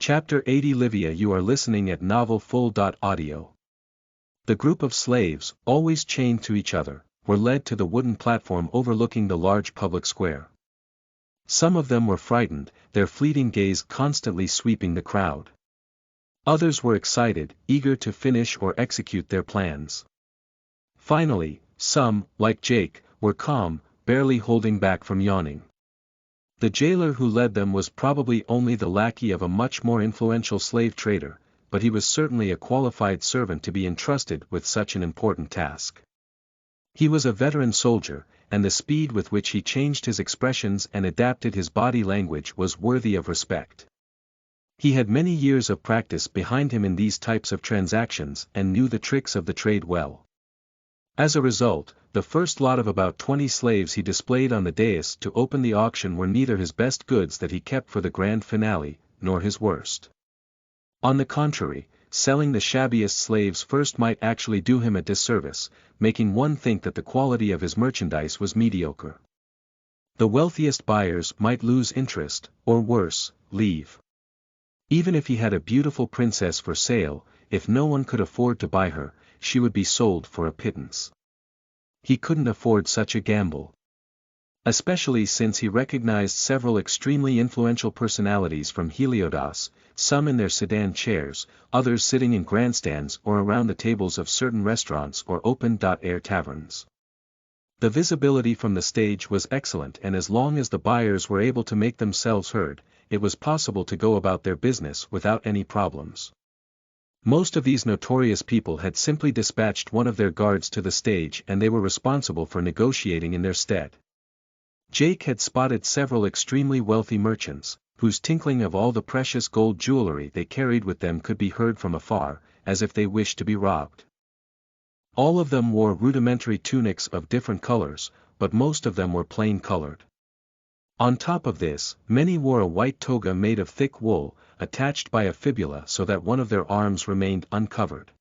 Chapter 80 Livia. You are listening at Novel Full. Audio. The group of slaves, always chained to each other, were led to the wooden platform overlooking the large public square. Some of them were frightened, their fleeting gaze constantly sweeping the crowd. Others were excited, eager to finish or execute their plans. Finally, some, like Jake, were calm, barely holding back from yawning. The jailer who led them was probably only the lackey of a much more influential slave trader, but he was certainly a qualified servant to be entrusted with such an important task. He was a veteran soldier, and the speed with which he changed his expressions and adapted his body language was worthy of respect. He had many years of practice behind him in these types of transactions and knew the tricks of the trade well. As a result, the first lot of about 20 slaves he displayed on the dais to open the auction were neither his best goods that he kept for the grand finale, nor his worst. On the contrary, selling the shabbiest slaves first might actually do him a disservice, making one think that the quality of his merchandise was mediocre. The wealthiest buyers might lose interest, or worse, leave. Even if he had a beautiful princess for sale, if no one could afford to buy her, she would be sold for a pittance. He couldn't afford such a gamble. Especially since he recognized several extremely influential personalities from Helios, some in their sedan chairs, others sitting in grandstands or around the tables of certain restaurants or open-air taverns. The visibility from the stage was excellent, and as long as the buyers were able to make themselves heard, it was possible to go about their business without any problems. Most of these notorious people had simply dispatched one of their guards to the stage and they were responsible for negotiating in their stead. Jake had spotted several extremely wealthy merchants, whose tinkling of all the precious gold jewelry they carried with them could be heard from afar, as if they wished to be robbed. All of them wore rudimentary tunics of different colors, but most of them were plain-colored. On top of this, many wore a white toga made of thick wool, attached by a fibula so that one of their arms remained uncovered.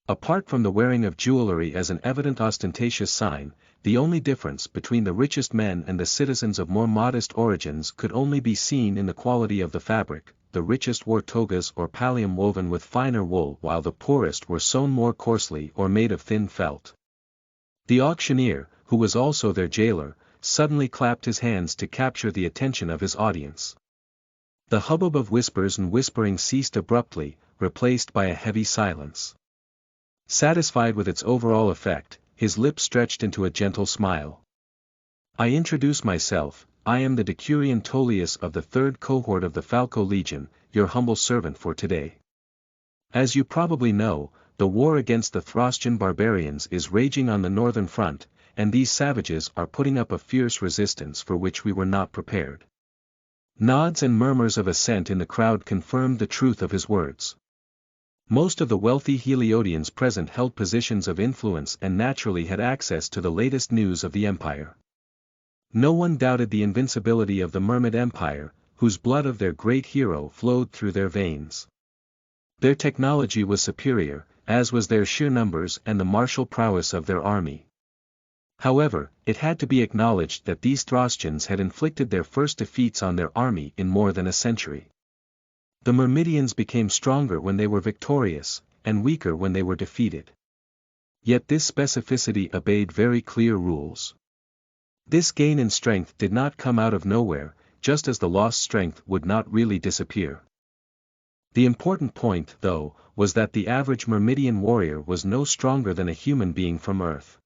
Apart from the wearing of jewelry as an evident ostentatious sign, the only difference between the richest men and the citizens of more modest origins could only be seen in the quality of the fabric. The richest wore togas or pallium woven with finer wool, while the poorest were sewn more coarsely or made of thin felt. The auctioneer, who was also their jailer, suddenly clapped his hands to capture the attention of his audience. The hubbub of whispers and whispering ceased abruptly, replaced by a heavy silence. Satisfied with its overall effect, his lips stretched into a gentle smile. I introduce myself, I am the Decurion Tullius of the 3rd cohort of the Falco Legion, your humble servant for today. As you probably know, the war against the Thracian barbarians is raging on the northern front, and these savages are putting up a fierce resistance for which we were not prepared. Nods and murmurs of assent in the crowd confirmed the truth of his words. Most of the wealthy Heliodians present held positions of influence and naturally had access to the latest news of the empire. No one doubted the invincibility of the Mermid Empire, whose blood of their great hero flowed through their veins. Their technology was superior, as was their sheer numbers and the martial prowess of their army. However, it had to be acknowledged that these Thracians had inflicted their first defeats on their army in more than a century. The Myrmidians became stronger when they were victorious, and weaker when they were defeated. Yet this specificity obeyed very clear rules. This gain in strength did not come out of nowhere, just as the lost strength would not really disappear. The important point, though, was that the average Myrmidian warrior was no stronger than a human being from Earth.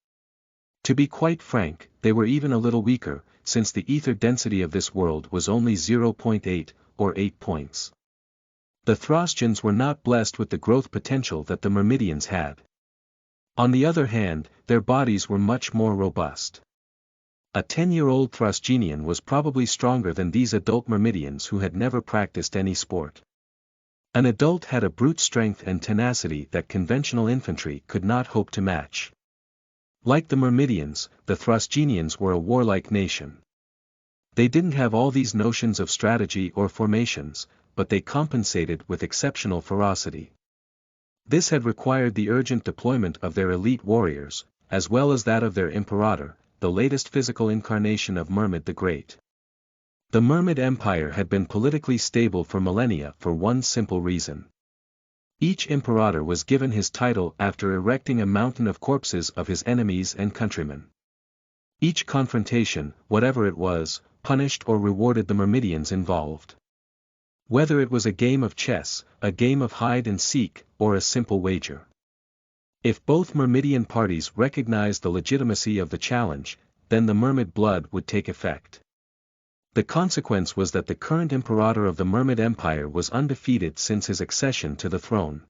To be quite frank, they were even a little weaker, since the ether density of this world was only 0.8, or 8 points. The Thracians were not blessed with the growth potential that the Myrmidians had. On the other hand, their bodies were much more robust. A 10-year-old Thracian was probably stronger than these adult Myrmidians who had never practiced any sport. An adult had a brute strength and tenacity that conventional infantry could not hope to match. Like the Myrmidians, the Thracians were a warlike nation. They didn't have all these notions of strategy or formations, but they compensated with exceptional ferocity. This had required the urgent deployment of their elite warriors, as well as that of their imperator, the latest physical incarnation of Mermid the Great. The Mermid Empire had been politically stable for millennia for one simple reason. Each imperator was given his title after erecting a mountain of corpses of his enemies and countrymen. Each confrontation, whatever it was, punished or rewarded the Myrmidians involved. Whether it was a game of chess, a game of hide and seek, or a simple wager. If both Myrmidian parties recognized the legitimacy of the challenge, then the Myrmid blood would take effect. The consequence was that the current imperator of the Myrmid Empire was undefeated since his accession to the throne.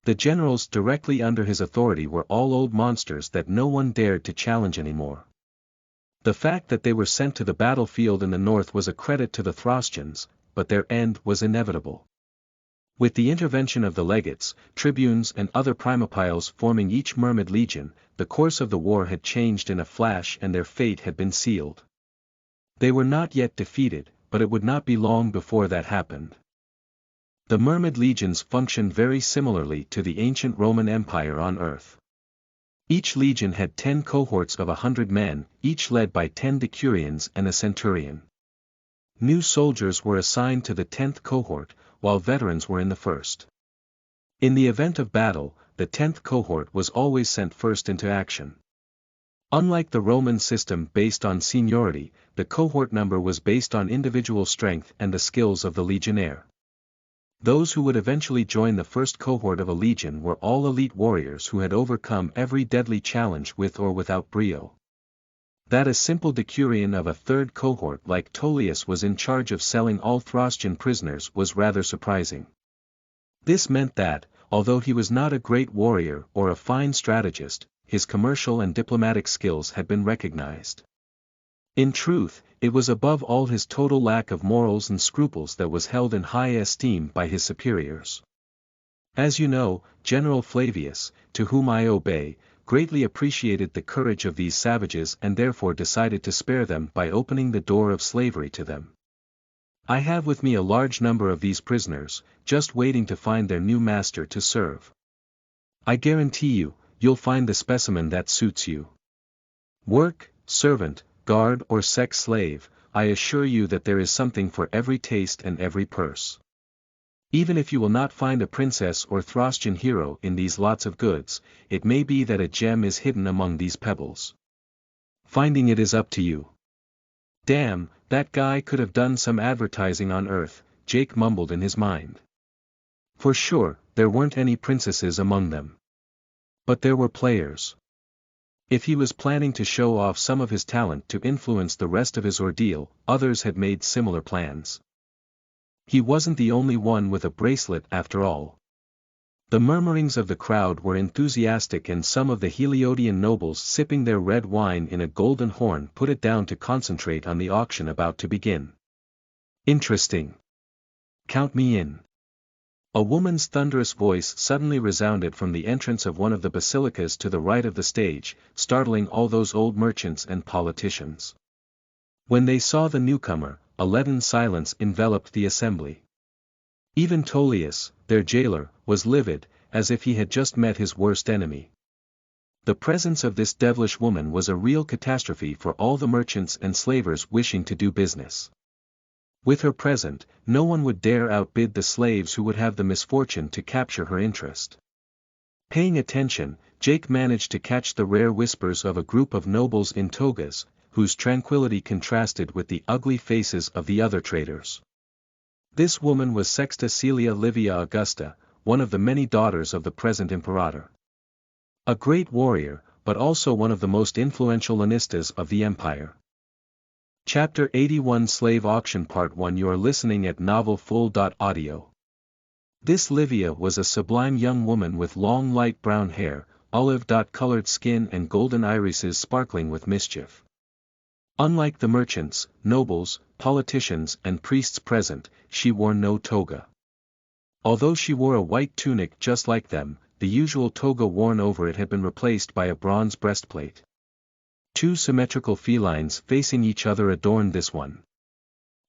The generals directly under his authority were all old monsters that no one dared to challenge anymore. The fact that they were sent to the battlefield in the north was a credit to the Thracians, but their end was inevitable. With the intervention of the legates, tribunes and other primapiles forming each Myrmid legion, the course of the war had changed in a flash and their fate had been sealed. They were not yet defeated, but it would not be long before that happened. The Myrmid legions functioned very similarly to the ancient Roman Empire on Earth. Each legion had 10 cohorts of 100 men, each led by 10 decurions and a centurion. New soldiers were assigned to the 10th cohort, while veterans were in the first. In the event of battle, the 10th cohort was always sent first into action. Unlike the Roman system based on seniority, the cohort number was based on individual strength and the skills of the legionnaire. Those who would eventually join the first cohort of a legion were all elite warriors who had overcome every deadly challenge with or without brio. That a simple decurion of a third cohort like Tullius was in charge of selling all Thracian prisoners was rather surprising. This meant that, although he was not a great warrior or a fine strategist, his commercial and diplomatic skills had been recognized. In truth, it was above all his total lack of morals and scruples that was held in high esteem by his superiors. As you know, General Flavius, to whom I obey, greatly appreciated the courage of these savages and therefore decided to spare them by opening the door of slavery to them. I have with me a large number of these prisoners, just waiting to find their new master to serve. I guarantee you, you'll find the specimen that suits you. Work, servant, guard or sex slave, I assure you that there is something for every taste and every purse. Even if you will not find a princess or Thracian hero in these lots of goods, it may be that a gem is hidden among these pebbles. Finding it is up to you. Damn, that guy could have done some advertising on Earth, Jake mumbled in his mind. For sure, there weren't any princesses among them. But there were players. If he was planning to show off some of his talent to influence the rest of his ordeal, others had made similar plans. He wasn't the only one with a bracelet after all. The murmurings of the crowd were enthusiastic and some of the Heliodian nobles sipping their red wine in a golden horn put it down to concentrate on the auction about to begin. Interesting. Count me in. A woman's thunderous voice suddenly resounded from the entrance of one of the basilicas to the right of the stage, startling all those old merchants and politicians. When they saw the newcomer, a leaden silence enveloped the assembly. Even Tullius, their jailer, was livid, as if he had just met his worst enemy. The presence of this devilish woman was a real catastrophe for all the merchants and slavers wishing to do business. With her present, no one would dare outbid the slaves who would have the misfortune to capture her interest. Paying attention, Jake managed to catch the rare whispers of a group of nobles in togas, whose tranquility contrasted with the ugly faces of the other traders. This woman was Sexta Caelia Livia Augusta, one of the many daughters of the present imperator. A great warrior, but also one of the most influential Lannistas of the empire. Chapter 81 Slave Auction Part 1 You are listening at novelfull.audio. This Livia was a sublime young woman with long light brown hair, olive-colored skin and golden irises sparkling with mischief. Unlike the merchants, nobles, politicians and priests present, she wore no toga. Although she wore a white tunic just like them, the usual toga worn over it had been replaced by a bronze breastplate. Two symmetrical felines facing each other adorned this one.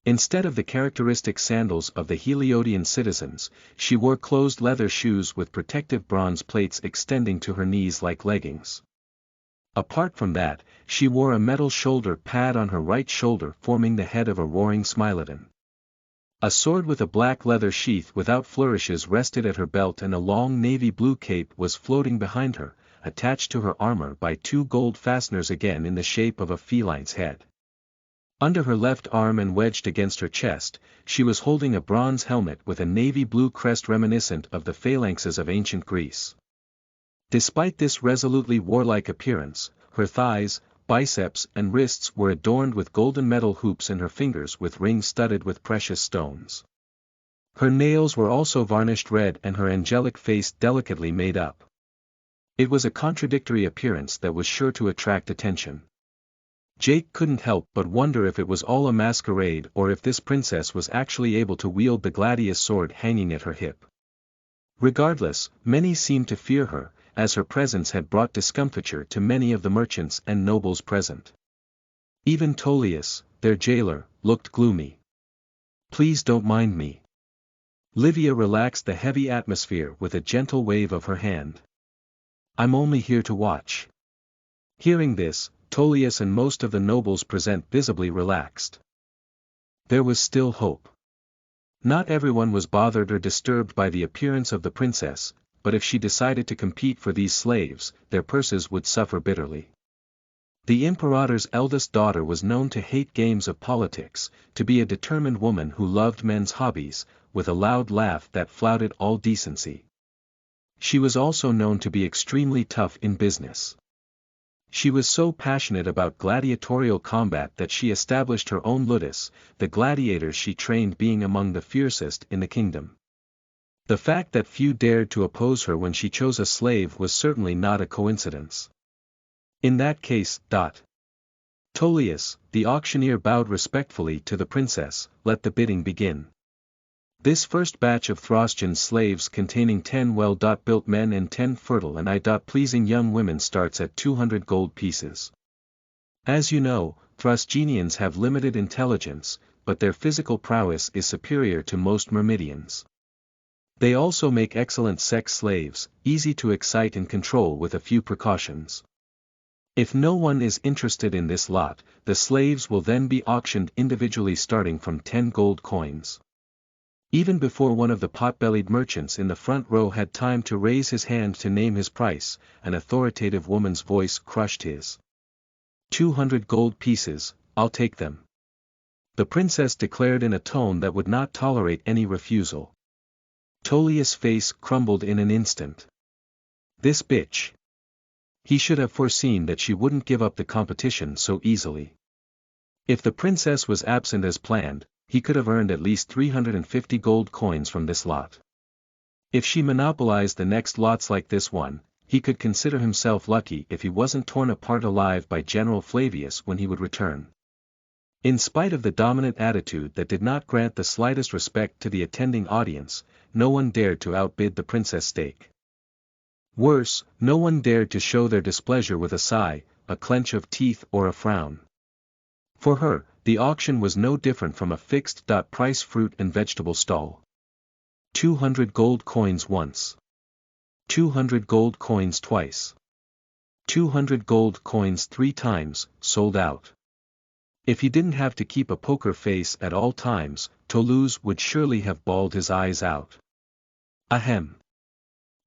Instead of the characteristic sandals of the Heliodian citizens, she wore closed leather shoes with protective bronze plates extending to her knees like leggings. Apart from that, she wore a metal shoulder pad on her right shoulder forming the head of a roaring Smilodon. A sword with a black leather sheath without flourishes rested at her belt and a long navy blue cape was floating behind her, attached to her armor by two gold fasteners again in the shape of a feline's head. Under her left arm and wedged against her chest, she was holding a bronze helmet with a navy blue crest reminiscent of the phalanxes of ancient Greece. Despite this resolutely warlike appearance, her thighs, biceps and wrists were adorned with golden metal hoops and her fingers with rings studded with precious stones. Her nails were also varnished red and her angelic face delicately made up. It was a contradictory appearance that was sure to attract attention. Jake couldn't help but wonder if it was all a masquerade or if this princess was actually able to wield the gladius sword hanging at her hip. Regardless, many seemed to fear her, as her presence had brought discomfiture to many of the merchants and nobles present. Even Tullius, their jailer, looked gloomy. "Please don't mind me." Livia relaxed the heavy atmosphere with a gentle wave of her hand. "I'm only here to watch." Hearing this, Tullius and most of the nobles present visibly relaxed. There was still hope. Not everyone was bothered or disturbed by the appearance of the princess, but if she decided to compete for these slaves, their purses would suffer bitterly. The imperator's eldest daughter was known to hate games of politics, to be a determined woman who loved men's hobbies, with a loud laugh that flouted all decency. She was also known to be extremely tough in business. She was so passionate about gladiatorial combat that she established her own ludus, the gladiators she trained being among the fiercest in the kingdom. The fact that few dared to oppose her when she chose a slave was certainly not a coincidence. In that case, Tullius, the auctioneer bowed respectfully to the princess, let the bidding begin. This first batch of Throsjan's slaves containing 10 well-built men and 10 fertile and pleasing young women starts at 200 gold pieces. As you know, Throsjanians have limited intelligence, but their physical prowess is superior to most Myrmidians. They also make excellent sex slaves, easy to excite and control with a few precautions. If no one is interested in this lot, the slaves will then be auctioned individually starting from 10 gold coins. Even before one of the pot-bellied merchants in the front row had time to raise his hand to name his price, an authoritative woman's voice crushed his. 200 gold pieces, I'll take them. The princess declared in a tone that would not tolerate any refusal. Tullius' face crumbled in an instant. This bitch. He should have foreseen that she wouldn't give up the competition so easily. If the princess was absent as planned, he could have earned at least 350 gold coins from this lot. If she monopolized the next lots like this one, he could consider himself lucky if he wasn't torn apart alive by General Flavius when he would return. In spite of the dominant attitude that did not grant the slightest respect to the attending audience, no one dared to outbid the princess stake. Worse, no one dared to show their displeasure with a sigh, a clench of teeth or a frown. For her, the auction was no different from a fixed-price fruit and vegetable stall. 200 gold coins once. 200 gold coins twice. 200 gold coins 3 times, sold out. If he didn't have to keep a poker face at all times, Toulouse would surely have bawled his eyes out. Ahem.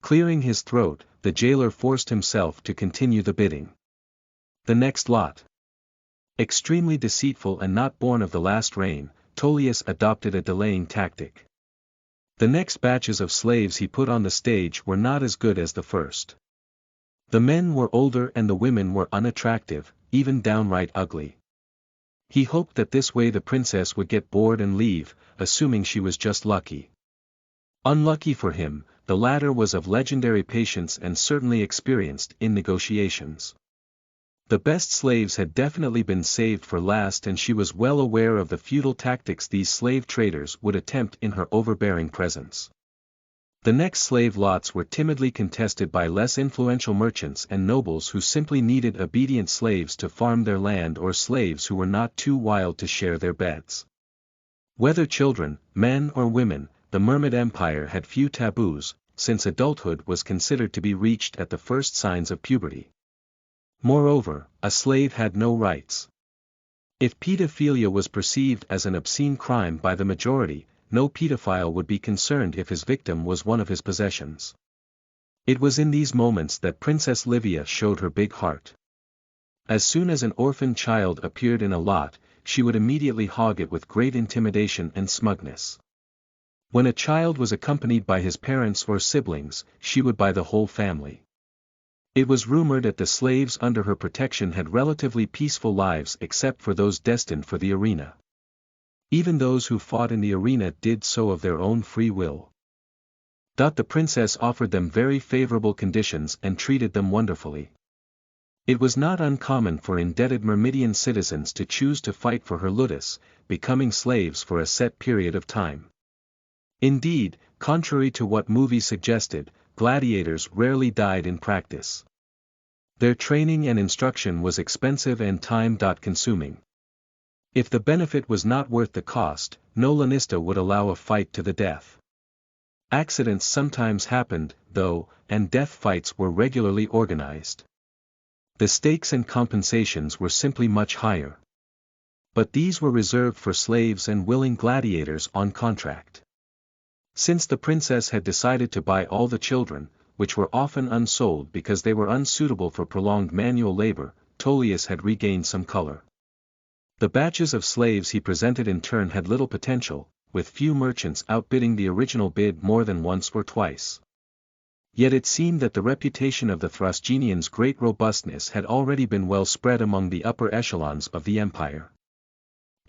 Clearing his throat, the jailer forced himself to continue the bidding. The next lot. Extremely deceitful and not born of the last reign, Tullius adopted a delaying tactic. The next batches of slaves he put on the stage were not as good as the first. The men were older and the women were unattractive, even downright ugly. He hoped that this way the princess would get bored and leave, assuming she was just lucky. Unlucky for him, the latter was of legendary patience and certainly experienced in negotiations. The best slaves had definitely been saved for last and she was well aware of the futile tactics these slave traders would attempt in her overbearing presence. The next slave lots were timidly contested by less influential merchants and nobles who simply needed obedient slaves to farm their land or slaves who were not too wild to share their beds. Whether children, men or women, the Myrmid Empire had few taboos, since adulthood was considered to be reached at the first signs of puberty. Moreover, a slave had no rights. If pedophilia was perceived as an obscene crime by the majority, no pedophile would be concerned if his victim was one of his possessions. It was in these moments that Princess Livia showed her big heart. As soon as an orphan child appeared in a lot, she would immediately hog it with great intimidation and smugness. When a child was accompanied by his parents or siblings, she would buy the whole family. It was rumored that the slaves under her protection had relatively peaceful lives except for those destined for the arena. Even those who fought in the arena did so of their own free will. The princess offered them very favorable conditions and treated them wonderfully. It was not uncommon for indebted Myrmidian citizens to choose to fight for her ludus, becoming slaves for a set period of time. Indeed, contrary to what movies suggested, gladiators rarely died in practice. Their training and instruction was expensive and time-consuming. If the benefit was not worth the cost, no lanista would allow a fight to the death. Accidents sometimes happened, though, and death fights were regularly organized. The stakes and compensations were simply much higher. But these were reserved for slaves and willing gladiators on contract. Since the princess had decided to buy all the children, which were often unsold because they were unsuitable for prolonged manual labor, Tullius had regained some color. The batches of slaves he presented in turn had little potential, with few merchants outbidding the original bid more than once or twice. Yet it seemed that the reputation of the Thrasgenians' great robustness had already been well spread among the upper echelons of the empire.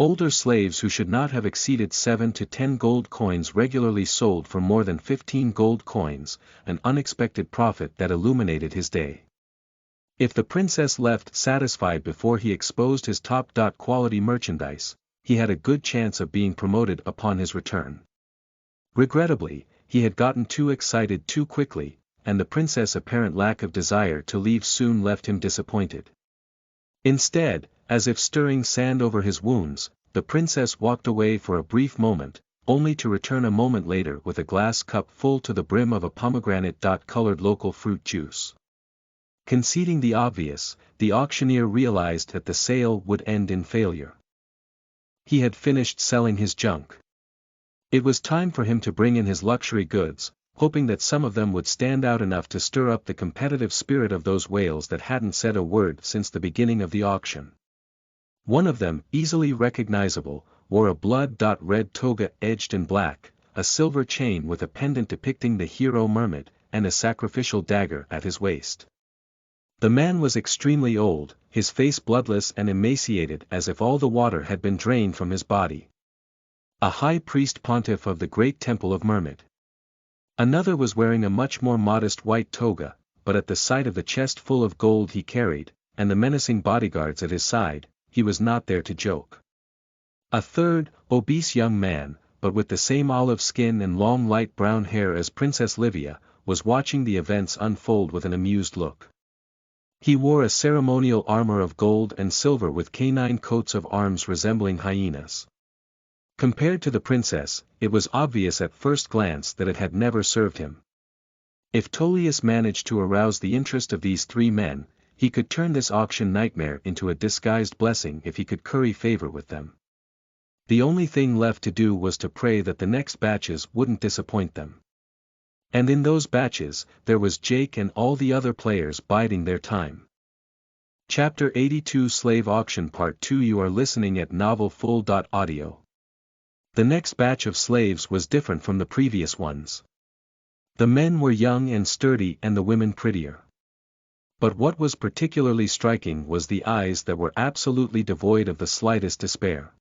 Older slaves who should not have exceeded 7 to 10 gold coins regularly sold for more than 15 gold coins, an unexpected profit that illuminated his day. If the princess left satisfied before he exposed his top-quality merchandise, he had a good chance of being promoted upon his return. Regrettably, he had gotten too excited too quickly, and the princess' apparent lack of desire to leave soon left him disappointed. Instead, as if stirring sand over his wounds, the princess walked away for a brief moment, only to return a moment later with a glass cup full to the brim of a pomegranate-colored local fruit juice. Conceding the obvious, the auctioneer realized that the sale would end in failure. He had finished selling his junk. It was time for him to bring in his luxury goods, hoping that some of them would stand out enough to stir up the competitive spirit of those whales that hadn't said a word since the beginning of the auction. One of them, easily recognizable, wore a blood-red toga edged in black, a silver chain with a pendant depicting the hero Myrmid, and a sacrificial dagger at his waist. The man was extremely old, his face bloodless and emaciated as if all the water had been drained from his body. A high priest pontiff of the great temple of Myrmid. Another was wearing a much more modest white toga, but at the sight of the chest full of gold he carried, and the menacing bodyguards at his side, he was not there to joke. A third, obese young man, but with the same olive skin and long light brown hair as Princess Livia, was watching the events unfold with an amused look. He wore a ceremonial armor of gold and silver with canine coats of arms resembling hyenas. Compared to the princess, it was obvious at first glance that it had never served him. If Tullius managed to arouse the interest of these three men, he could turn this auction nightmare into a disguised blessing if he could curry favor with them. The only thing left to do was to pray that the next batches wouldn't disappoint them. And in those batches, there was Jake and all the other players biding their time. Chapter 82 Slave Auction Part 2 You are listening at novelfull.audio. The next batch of slaves was different from the previous ones. The men were young and sturdy and the women prettier. But what was particularly striking was the eyes that were absolutely devoid of the slightest despair.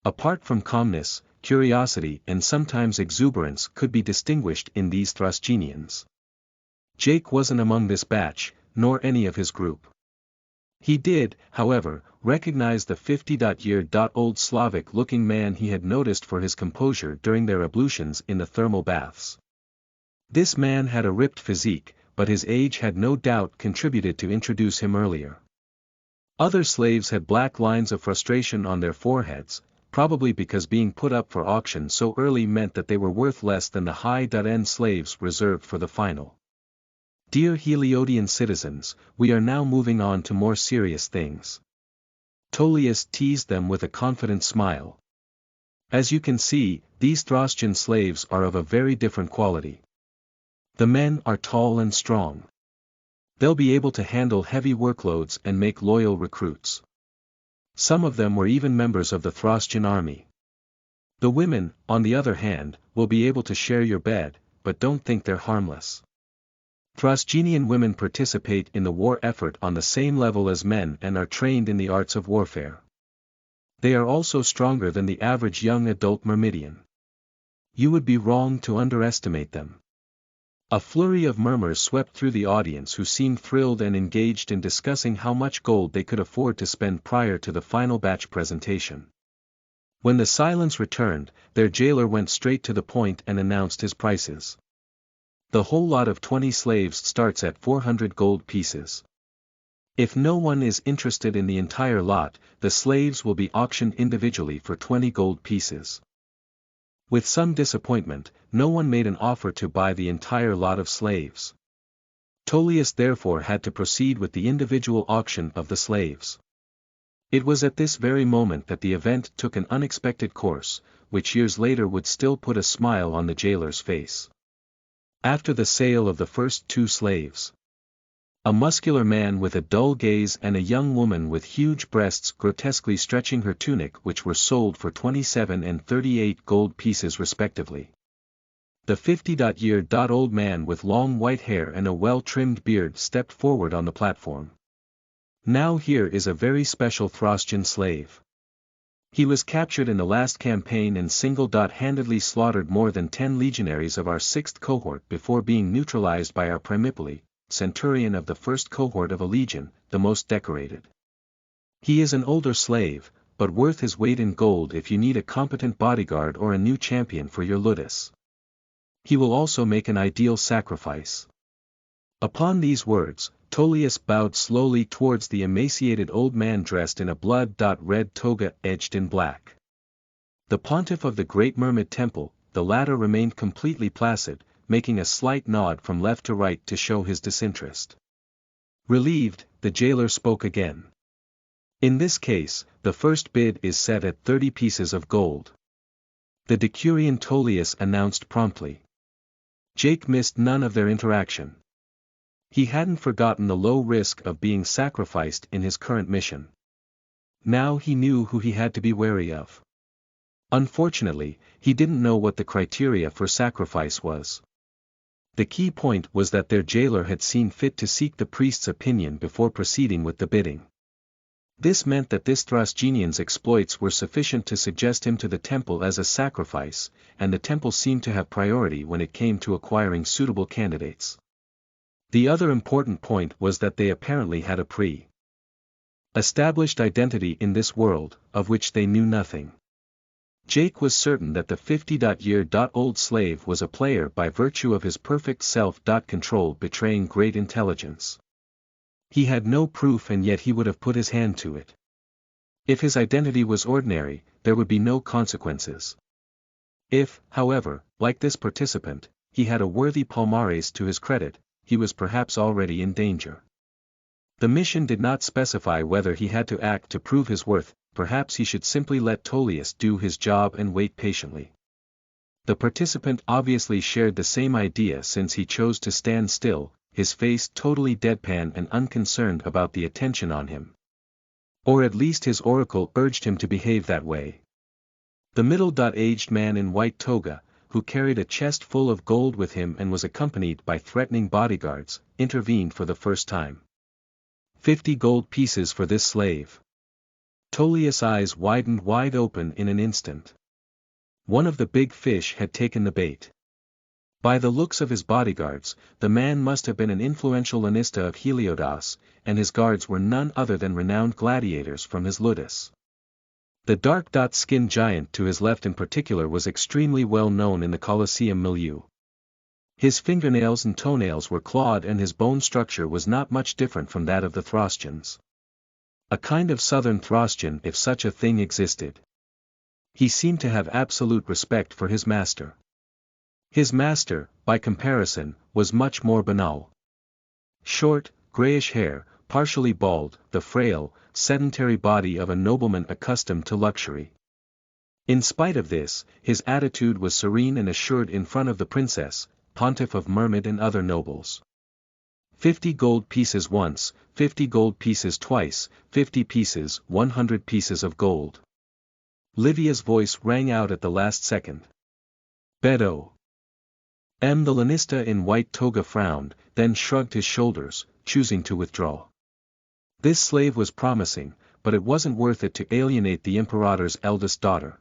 Apart from calmness, curiosity and sometimes exuberance could be distinguished in these Thrasgenians. Jake wasn't among this batch, nor any of his group. He did, however, recognize the 50-year-old Slavic-looking man he had noticed for his composure during their ablutions in the thermal baths. This man had a ripped physique, but his age had no doubt contributed to introduce him earlier. Other slaves had black lines of frustration on their foreheads, probably because being put up for auction so early meant that they were worth less than the high-end slaves reserved for the final. Dear Heliodian citizens, we are now moving on to more serious things. Tullius teased them with a confident smile. As you can see, these Thracian slaves are of a very different quality. The men are tall and strong. They'll be able to handle heavy workloads and make loyal recruits. Some of them were even members of the Thracian army. The women, on the other hand, will be able to share your bed, but don't think they're harmless. Thracian women participate in the war effort on the same level as men and are trained in the arts of warfare. They are also stronger than the average young adult Myrmidian. You would be wrong to underestimate them. A flurry of murmurs swept through the audience, who seemed thrilled and engaged in discussing how much gold they could afford to spend prior to the final batch presentation. When the silence returned, their jailer went straight to the point and announced his prices. The whole lot of 20 slaves starts at 400 gold pieces. If no one is interested in the entire lot, the slaves will be auctioned individually for 20 gold pieces. With some disappointment, no one made an offer to buy the entire lot of slaves. Tullius therefore had to proceed with the individual auction of the slaves. It was at this very moment that the event took an unexpected course, which years later would still put a smile on the jailer's face. After the sale of the first 2 slaves, a muscular man with a dull gaze and a young woman with huge breasts grotesquely stretching her tunic, which were sold for 27 and 38 gold pieces respectively. The 50-year-old man with long white hair and a well-trimmed beard stepped forward on the platform. Now here is a very special Thracian slave. He was captured in the last campaign and single-handedly slaughtered more than 10 legionaries of our 6th cohort before being neutralized by our Primipoli, centurion of the 1st cohort of a legion, the most decorated. He is an older slave, but worth his weight in gold if you need a competent bodyguard or a new champion for your ludus. He will also make an ideal sacrifice. Upon these words, Tullius bowed slowly towards the emaciated old man dressed in a blood-red toga edged in black. The pontiff of the Great Myrmid Temple, the latter remained completely placid, making a slight nod from left to right to show his disinterest. Relieved, the jailer spoke again. In this case, the first bid is set at 30 pieces of gold. The decurion Tullius announced promptly. Jake missed none of their interaction. He hadn't forgotten the low risk of being sacrificed in his current mission. Now he knew who he had to be wary of. Unfortunately, he didn't know what the criteria for sacrifice was. The key point was that their jailer had seen fit to seek the priest's opinion before proceeding with the bidding. This meant that this Thracian's exploits were sufficient to suggest him to the temple as a sacrifice, and the temple seemed to have priority when it came to acquiring suitable candidates. The other important point was that they apparently had a pre-established identity in this world, of which they knew nothing. Jake was certain that the 50-year-old slave was a player by virtue of his perfect self-control betraying great intelligence. He had no proof, and yet he would have put his hand to it. If his identity was ordinary, there would be no consequences. If, however, like this participant, he had a worthy palmares to his credit, he was perhaps already in danger. The mission did not specify whether he had to act to prove his worth. Perhaps he should simply let Tullius do his job and wait patiently. The participant obviously shared the same idea, since he chose to stand still, his face totally deadpan and unconcerned about the attention on him. Or at least his oracle urged him to behave that way. The middle-aged man in white toga, who carried a chest full of gold with him and was accompanied by threatening bodyguards, intervened for the first time. 50 gold pieces for this slave. Tullius' eyes widened wide open in an instant. One of the big fish had taken the bait. By the looks of his bodyguards, the man must have been an influential lanista of Helios, and his guards were none other than renowned gladiators from his ludus. The dark-skinned giant to his left in particular was extremely well known in the Colosseum milieu. His fingernails and toenails were clawed, and his bone structure was not much different from that of the Thracians. A kind of southern Thracian, if such a thing existed. He seemed to have absolute respect for his master. His master, by comparison, was much more banal. Short, grayish hair, partially bald, the frail, sedentary body of a nobleman accustomed to luxury. In spite of this, his attitude was serene and assured in front of the princess, pontiff of Mermid and other nobles. 50 gold pieces once, 50 gold pieces twice, 50 pieces, 100 pieces of gold. Livia's voice rang out at the last second. Beto. The lanista in white toga frowned, then shrugged his shoulders, choosing to withdraw. This slave was promising, but it wasn't worth it to alienate the imperator's eldest daughter.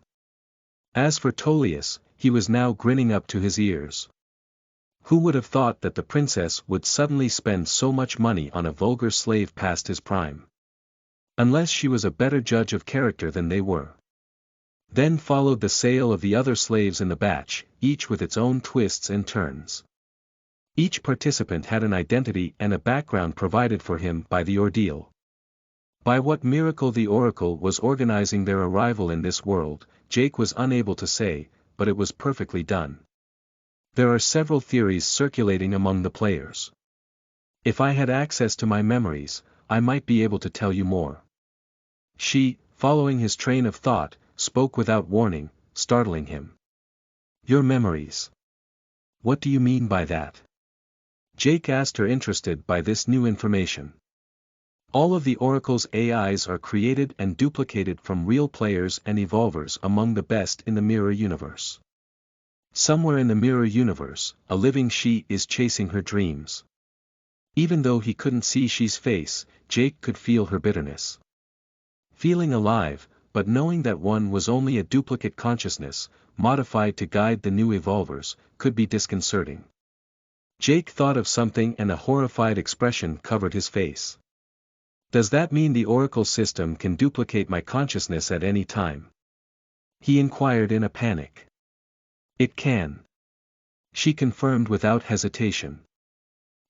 As for Tullius, he was now grinning up to his ears. Who would have thought that the princess would suddenly spend so much money on a vulgar slave past his prime? Unless she was a better judge of character than they were. Then followed the sale of the other slaves in the batch, each with its own twists and turns. Each participant had an identity and a background provided for him by the ordeal. By what miracle the Oracle was organizing their arrival in this world, Jake was unable to say, but it was perfectly done. There are several theories circulating among the players. If I had access to my memories, I might be able to tell you more. She, following his train of thought, spoke without warning, startling him. Your memories. What do you mean by that? Jake asked her, interested by this new information. All of the Oracle's AIs are created and duplicated from real players and evolvers among the best in the mirror universe. Somewhere in the mirror universe, a living she is chasing her dreams. Even though he couldn't see she's face, Jake could feel her bitterness. Feeling alive, but knowing that one was only a duplicate consciousness, modified to guide the new evolvers, could be disconcerting. Jake thought of something and a horrified expression covered his face. Does that mean the Oracle system can duplicate my consciousness at any time? He inquired in a panic. It can. She confirmed without hesitation.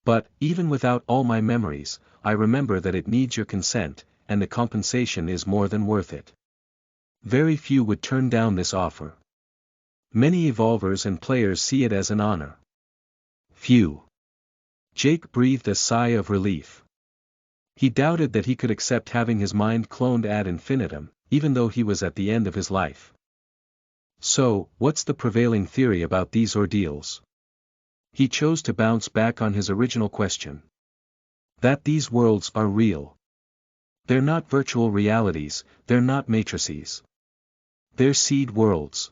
But, even without all my memories, I remember that it needs your consent, and the compensation is more than worth it. Very few would turn down this offer. Many evolvers and players see it as an honor. Few. Jake breathed a sigh of relief. He doubted that he could accept having his mind cloned ad infinitum, even though he was at the end of his life. So, what's the prevailing theory about these ordeals? He chose to bounce back on his original question. That these worlds are real. They're not virtual realities, they're not matrices. They're seed worlds.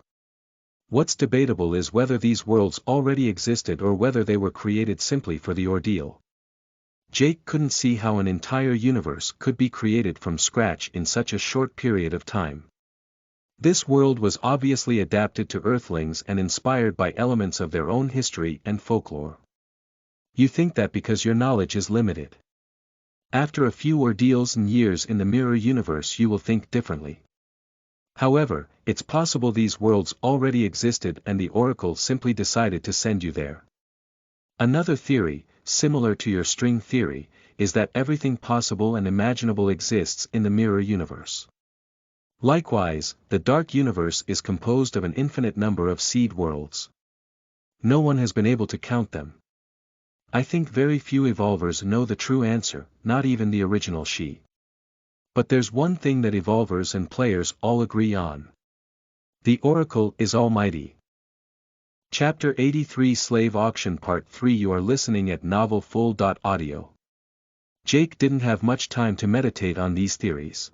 What's debatable is whether these worlds already existed or whether they were created simply for the ordeal. Jake couldn't see how an entire universe could be created from scratch in such a short period of time. This world was obviously adapted to Earthlings and inspired by elements of their own history and folklore. You think that because your knowledge is limited. After a few ordeals and years in the mirror universe you will think differently. However, it's possible these worlds already existed and the Oracle simply decided to send you there. Another theory, similar to your string theory, is that everything possible and imaginable exists in the mirror universe. Likewise, the dark universe is composed of an infinite number of seed worlds. No one has been able to count them. I think very few evolvers know the true answer, not even the original she. But there's one thing that evolvers and players all agree on. The Oracle is almighty. Chapter 83 Slave Auction Part 3 You are listening at novelfull.audio. Jake didn't have much time to meditate on these theories.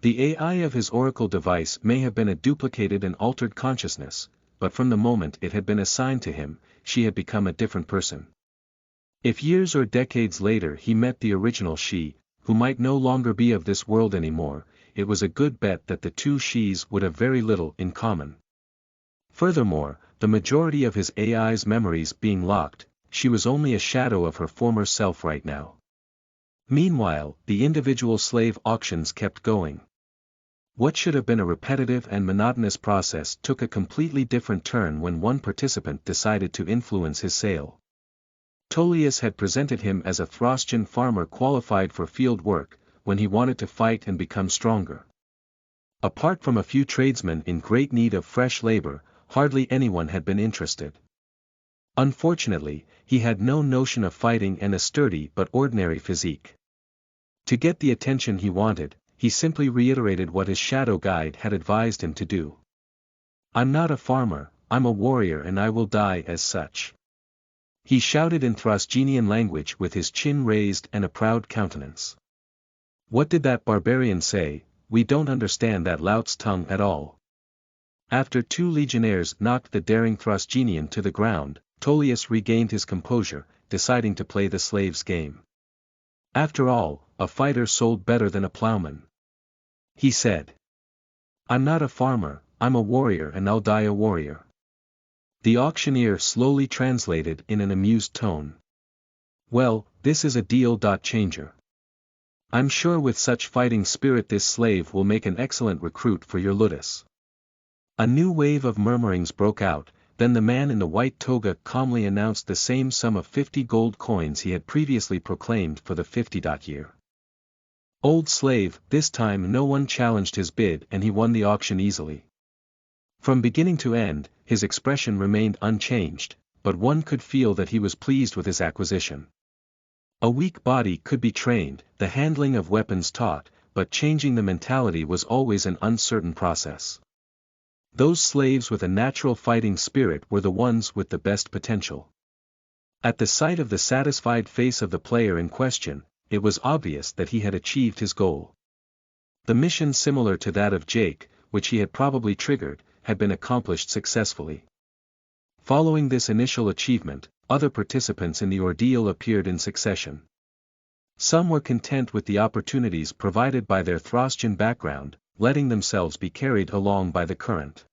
The AI of his Oracle device may have been a duplicated and altered consciousness, but from the moment it had been assigned to him, she had become a different person. If years or decades later he met the original she, who might no longer be of this world anymore, it was a good bet that the two she's would have very little in common. Furthermore, the majority of his AI's memories being locked, she was only a shadow of her former self right now. Meanwhile, the individual slave auctions kept going. What should have been a repetitive and monotonous process took a completely different turn when one participant decided to influence his sale. Tullius had presented him as a Throstian farmer qualified for field work, when he wanted to fight and become stronger. Apart from a few tradesmen in great need of fresh labor, hardly anyone had been interested. Unfortunately, he had no notion of fighting and a sturdy but ordinary physique. To get the attention he wanted, he simply reiterated what his shadow guide had advised him to do. "I'm not a farmer, I'm a warrior and I will die as such," he shouted in Thrasgenian language with his chin raised and a proud countenance. What did that barbarian say? We don't understand that lout's tongue at all. After 2 legionnaires knocked the daring Thrasgenian to the ground, Tullius regained his composure, deciding to play the slave's game. After all, a fighter sold better than a plowman. He said, "I'm not a farmer, I'm a warrior and I'll die a warrior." The auctioneer slowly translated in an amused tone. "Well, this is a deal changer. I'm sure with such fighting spirit this slave will make an excellent recruit for your ludus." A new wave of murmurings broke out, then the man in the white toga calmly announced the same sum of 50 gold coins he had previously proclaimed for the 50-year. Old slave, this time no one challenged his bid and he won the auction easily. From beginning to end, his expression remained unchanged, but one could feel that he was pleased with his acquisition. A weak body could be trained, the handling of weapons taught, but changing the mentality was always an uncertain process. Those slaves with a natural fighting spirit were the ones with the best potential. At the sight of the satisfied face of the player in question, it was obvious that he had achieved his goal. The mission similar to that of Jake, which he had probably triggered, had been accomplished successfully. Following this initial achievement, other participants in the ordeal appeared in succession. Some were content with the opportunities provided by their Thracian background, letting themselves be carried along by the current.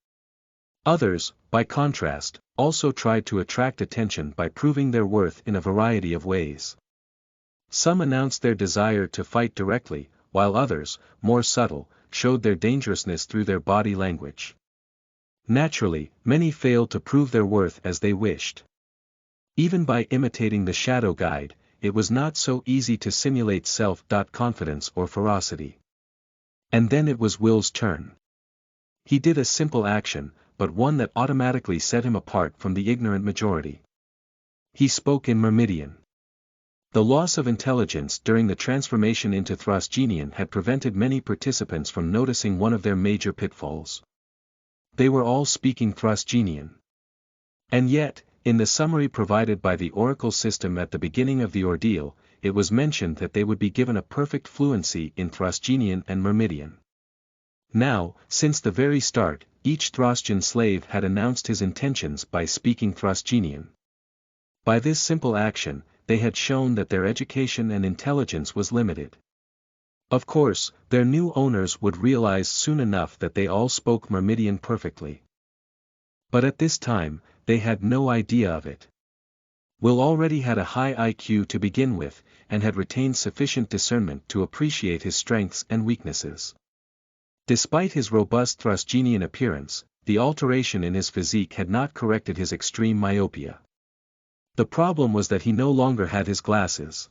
Others, by contrast, also tried to attract attention by proving their worth in a variety of ways. Some announced their desire to fight directly, while others, more subtle, showed their dangerousness through their body language. Naturally, many failed to prove their worth as they wished. Even by imitating the shadow guide, it was not so easy to simulate self-confidence or ferocity. And then it was Will's turn. He did a simple action, but one that automatically set him apart from the ignorant majority. He spoke in Myrmidian. The loss of intelligence during the transformation into Thrasgenian had prevented many participants from noticing one of their major pitfalls. They were all speaking Thrasgenian. And yet, in the summary provided by the Oracle system at the beginning of the ordeal, it was mentioned that they would be given a perfect fluency in Thrasgenian and Myrmidian. Now, since the very start, each Thracian slave had announced his intentions by speaking Thrasgenian. By this simple action, they had shown that their education and intelligence was limited. Of course, their new owners would realize soon enough that they all spoke Myrmidian perfectly. But at this time, they had no idea of it. Will already had a high IQ to begin with, and had retained sufficient discernment to appreciate his strengths and weaknesses. Despite his robust Thrasgenian appearance, the alteration in his physique had not corrected his extreme myopia. The problem was that he no longer had his glasses.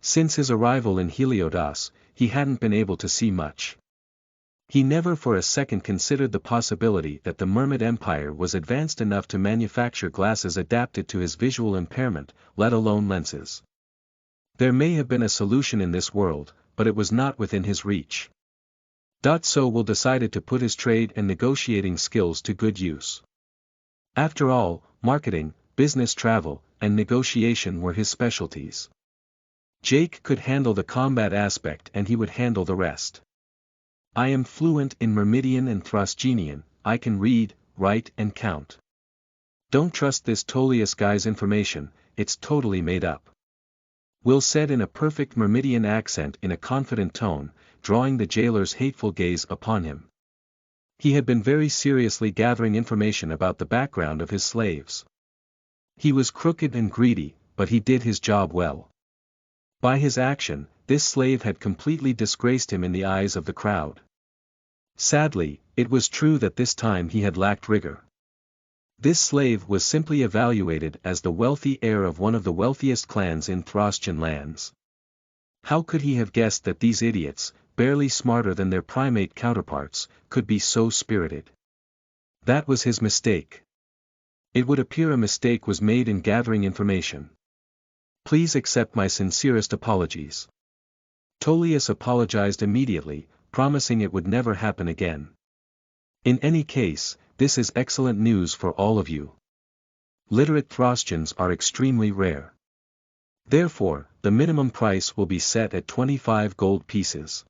Since his arrival in Helios, he hadn't been able to see much. He never for a second considered the possibility that the Mermid Empire was advanced enough to manufacture glasses adapted to his visual impairment, let alone lenses. There may have been a solution in this world, but it was not within his reach. So Will decided to put his trade and negotiating skills to good use. After all, marketing, business travel, and negotiation were his specialties. Jake could handle the combat aspect and he would handle the rest. "I am fluent in Myrmidian and Thrasgenian, I can read, write and count. Don't trust this Tullius guy's information, it's totally made up," Will said in a perfect Myrmidian accent in a confident tone, drawing the jailer's hateful gaze upon him. He had been very seriously gathering information about the background of his slaves. He was crooked and greedy, but he did his job well. By his action, this slave had completely disgraced him in the eyes of the crowd. Sadly, it was true that this time he had lacked rigor. This slave was simply evaluated as the wealthy heir of one of the wealthiest clans in Thracian lands. How could he have guessed that these idiots, barely smarter than their primate counterparts, could be so spirited? That was his mistake. It would appear a mistake was made in gathering information. Please accept my sincerest apologies. Tullius apologized immediately, promising it would never happen again. In any case, this is excellent news for all of you. Literate Throstians are extremely rare. Therefore, the minimum price will be set at 25 gold pieces.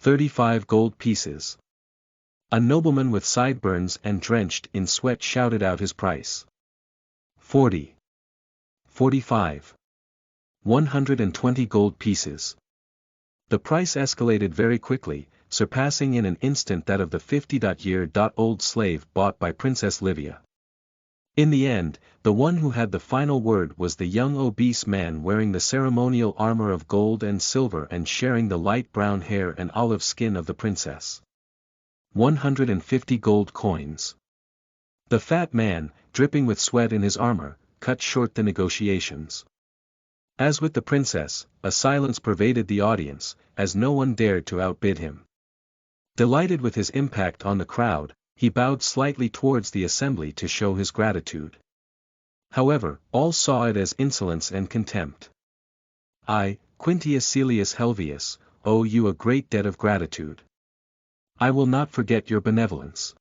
35 gold pieces. A nobleman with sideburns and drenched in sweat shouted out his price. 40. 45. 120 gold pieces. The price escalated very quickly, surpassing in an instant that of the 50-year-old slave bought by Princess Livia. In the end, the one who had the final word was the young obese man wearing the ceremonial armor of gold and silver and sharing the light brown hair and olive skin of the princess. 150 gold coins. The fat man, dripping with sweat in his armor, cut short the negotiations. As with the princess, a silence pervaded the audience, as no one dared to outbid him. Delighted with his impact on the crowd, he bowed slightly towards the assembly to show his gratitude. However, all saw it as insolence and contempt. I, Quintius Caelius Helvius, owe you a great debt of gratitude. I will not forget your benevolence.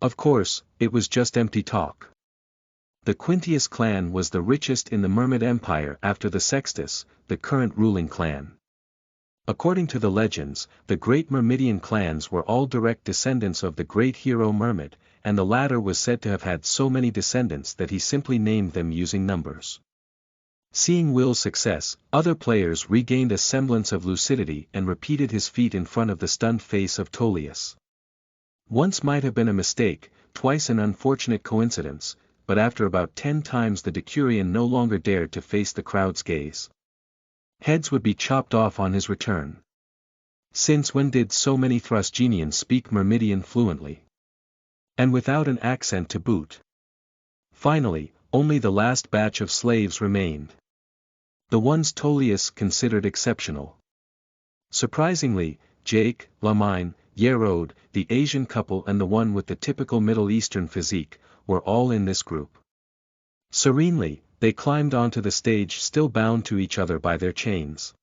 Of course, it was just empty talk. The Quintius clan was the richest in the Myrmid Empire after the Sextus, the current ruling clan. According to the legends, the great Myrmidian clans were all direct descendants of the great hero Myrmid, and the latter was said to have had so many descendants that he simply named them using numbers. Seeing Will's success, other players regained a semblance of lucidity and repeated his feat in front of the stunned face of Tullius. Once might have been a mistake, twice an unfortunate coincidence, but after about 10 times the Decurion no longer dared to face the crowd's gaze. Heads would be chopped off on his return. Since when did so many Thrasgenians speak Myrmidian fluently? And without an accent to boot. Finally, only the last batch of slaves remained. The ones Tullius considered exceptional. Surprisingly, Jake, Lamine, Yerode, the Asian couple and the one with the typical Middle Eastern physique, were all in this group. Serenely, they climbed onto the stage still bound to each other by their chains.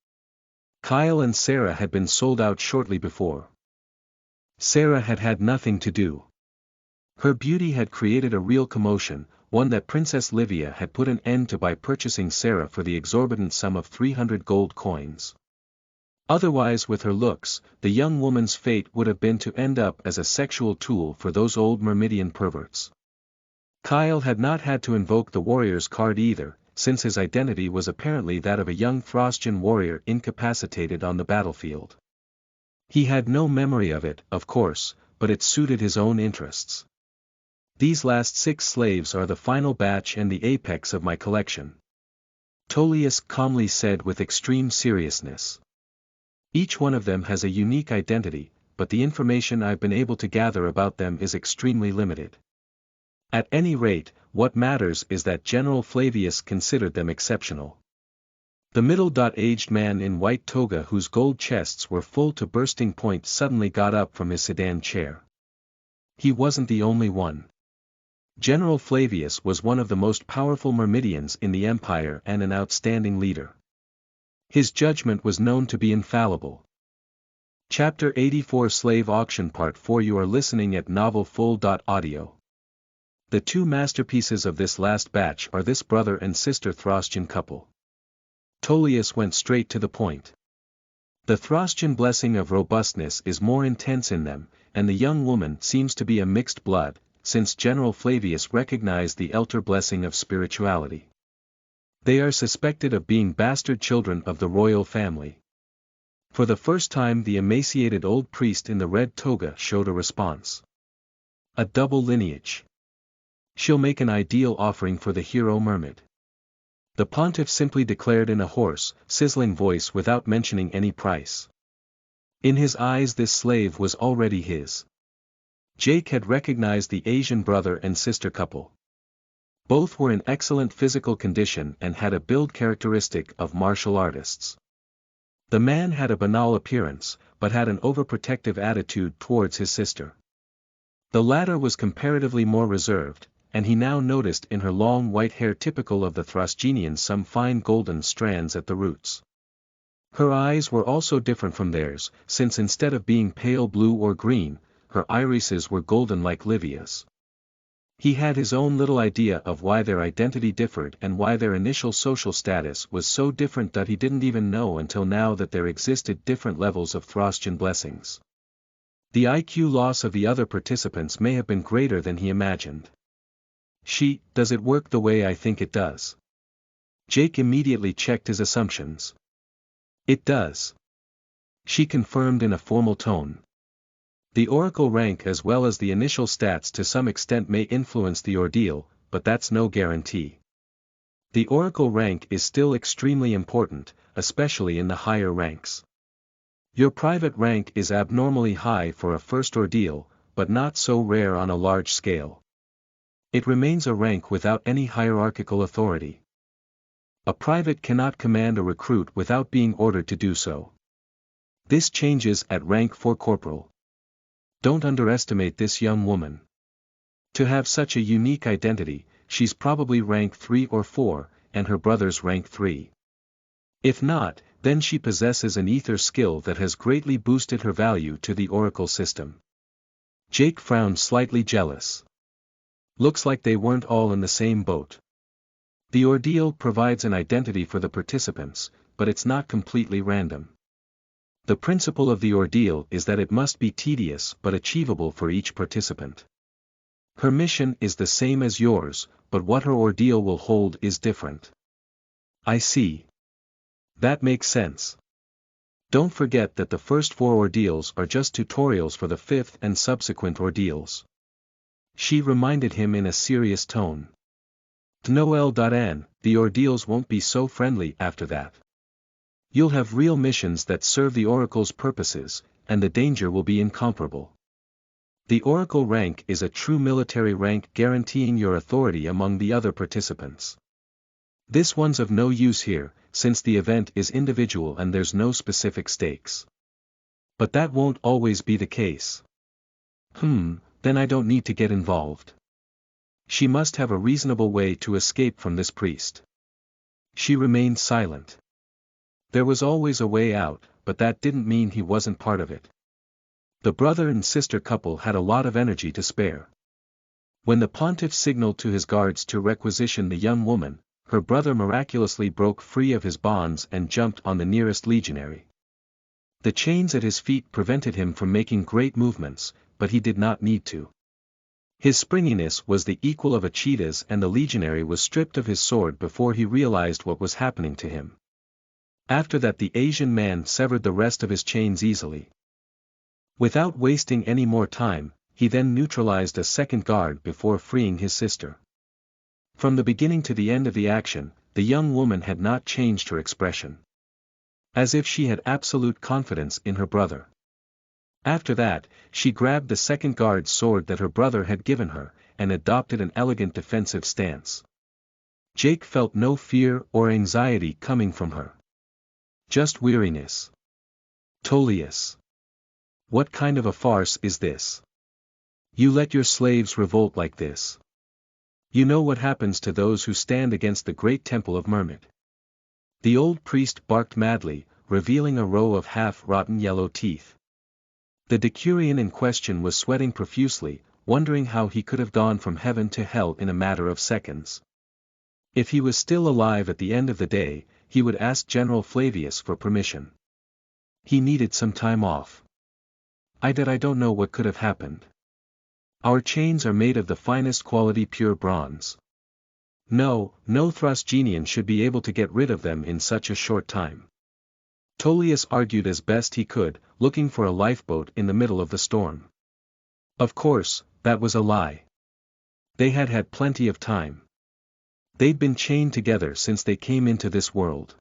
Kyle and Sarah had been sold out shortly before. Sarah had had nothing to do. Her beauty had created a real commotion, one that Princess Livia had put an end to by purchasing Sarah for the exorbitant sum of 300 gold coins. Otherwise, with her looks, the young woman's fate would have been to end up as a sexual tool for those old Myrmidian perverts. Kyle had not had to invoke the warrior's card either, since his identity was apparently that of a young Throstian warrior incapacitated on the battlefield. He had no memory of it, of course, but it suited his own interests. These last 6 slaves are the final batch and the apex of my collection. Tullius calmly said with extreme seriousness. Each one of them has a unique identity, but the information I've been able to gather about them is extremely limited. At any rate, what matters is that General Flavius considered them exceptional. The middle-aged man in white toga whose gold chests were full to bursting point suddenly got up from his sedan chair. He wasn't the only one. General Flavius was one of the most powerful Myrmidians in the empire and an outstanding leader. His judgment was known to be infallible. Chapter 84 Slave Auction Part 4 You are listening at novelfull.audio. The 2 masterpieces of this last batch are this brother and sister Throstian couple. Tullius went straight to the point. The Throstian blessing of robustness is more intense in them, and the young woman seems to be a mixed blood, since General Flavius recognized the elder blessing of spirituality. They are suspected of being bastard children of the royal family. For the first time the emaciated old priest in the red toga showed a response. A double lineage. She'll make an ideal offering for the hero Myrmid. The pontiff simply declared in a hoarse, sizzling voice without mentioning any price. In his eyes this slave was already his. Jake had recognized the Asian brother and sister couple. Both were in excellent physical condition and had a build characteristic of martial artists. The man had a banal appearance, but had an overprotective attitude towards his sister. The latter was comparatively more reserved, and he now noticed in her long white hair typical of the Thrasgenians some fine golden strands at the roots. Her eyes were also different from theirs, since instead of being pale blue or green, her irises were golden like Livia's. He had his own little idea of why their identity differed and why their initial social status was so different that he didn't even know until now that there existed different levels of Thrasgen blessings. The IQ loss of the other participants may have been greater than he imagined. Does it work the way I think it does? Jake immediately checked his assumptions. It does. She confirmed in a formal tone. The oracle rank as well as the initial stats to some extent may influence the ordeal, but that's no guarantee. The oracle rank is still extremely important, especially in the higher ranks. Your private rank is abnormally high for a first ordeal, but not so rare on a large scale. It remains a rank without any hierarchical authority. A private cannot command a recruit without being ordered to do so. This changes at rank 4 corporal. Don't underestimate this young woman. To have such a unique identity, she's probably rank 3 or 4, and her brother's rank 3. If not, then she possesses an ether skill that has greatly boosted her value to the oracle system. Jake frowned slightly jealous. Looks like they weren't all in the same boat. The ordeal provides an identity for the participants, but it's not completely random. The principle of the ordeal is that it must be tedious but achievable for each participant. Her mission is the same as yours, but what her ordeal will hold is different. I see. That makes sense. Don't forget that the first 4 ordeals are just tutorials for the 5th and subsequent ordeals. She reminded him in a serious tone. Noel.An, the ordeals won't be so friendly after that. You'll have real missions that serve the oracle's purposes, and the danger will be incomparable. The oracle rank is a true military rank guaranteeing your authority among the other participants. This one's of no use here, since the event is individual and there's no specific stakes. But that won't always be the case. Then I don't need to get involved. She must have a reasonable way to escape from this priest. She remained silent. There was always a way out, but that didn't mean he wasn't part of it. The brother and sister couple had a lot of energy to spare. When the pontiff signaled to his guards to requisition the young woman, her brother miraculously broke free of his bonds and jumped on the nearest legionary. The chains at his feet prevented him from making great movements, but he did not need to. His springiness was the equal of a cheetah's, and the legionary was stripped of his sword before he realized what was happening to him. After that the Asian man severed the rest of his chains easily. Without wasting any more time, he then neutralized a second guard before freeing his sister. From the beginning to the end of the action, the young woman had not changed her expression. As if she had absolute confidence in her brother. After that, she grabbed the second guard's sword that her brother had given her, and adopted an elegant defensive stance. Jake felt no fear or anxiety coming from her. Just weariness. Tullius. What kind of a farce is this? You let your slaves revolt like this. You know what happens to those who stand against the great temple of Mermid. The old priest barked madly, revealing a row of half-rotten yellow teeth. The decurion in question was sweating profusely, wondering how he could have gone from heaven to hell in a matter of seconds. If he was still alive at the end of the day, he would ask General Flavius for permission. He needed some time off. I don't know what could have happened. Our chains are made of the finest quality pure bronze. No Thrasgenian should be able to get rid of them in such a short time. Tullius argued as best he could, looking for a lifeboat in the middle of the storm. Of course, that was a lie. They had had plenty of time. They'd been chained together since they came into this world.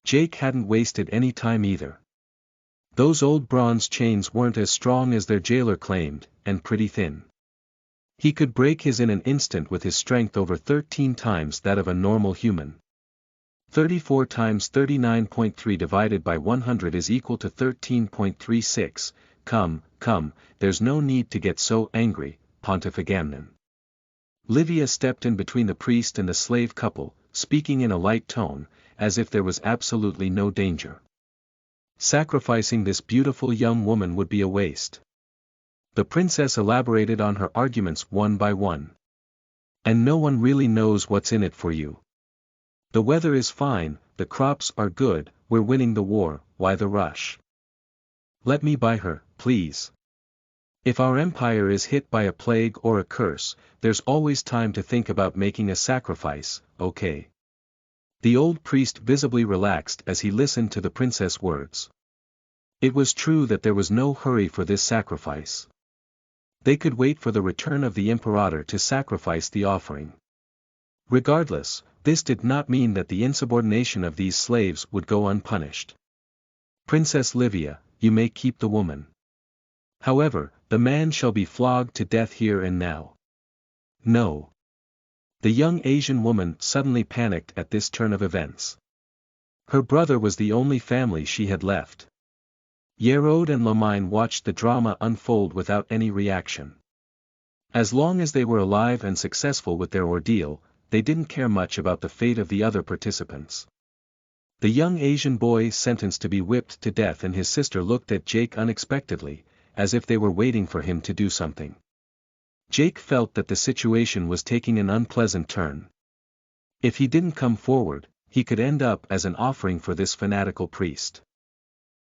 Jake hadn't wasted any time either. Those old bronze chains weren't as strong as their jailer claimed, and pretty thin. He could break his in an instant with his strength over 13 times that of a normal human. 34 times 39.3 divided by 100 is equal to 13.36, come, there's no need to get so angry, Pontiff Agamemnon. Livia stepped in between the priest and the slave couple, speaking in a light tone, as if there was absolutely no danger. Sacrificing this beautiful young woman would be a waste. The princess elaborated on her arguments one by one. And no one really knows what's in it for you. The weather is fine, the crops are good, we're winning the war, why the rush? Let me buy her, please. If our empire is hit by a plague or a curse, there's always time to think about making a sacrifice, okay? The old priest visibly relaxed as he listened to the princess' words. It was true that there was no hurry for this sacrifice. They could wait for the return of the imperator to sacrifice the offering. Regardless, this did not mean that the insubordination of these slaves would go unpunished. Princess Livia, you may keep the woman. However, the man shall be flogged to death here and now. No. The young Asian woman suddenly panicked at this turn of events. Her brother was the only family she had left. Yerode and Lamine watched the drama unfold without any reaction. As long as they were alive and successful with their ordeal, they didn't care much about the fate of the other participants. The young Asian boy sentenced to be whipped to death and his sister looked at Jake unexpectedly, as if they were waiting for him to do something. Jake felt that the situation was taking an unpleasant turn. If he didn't come forward, he could end up as an offering for this fanatical priest.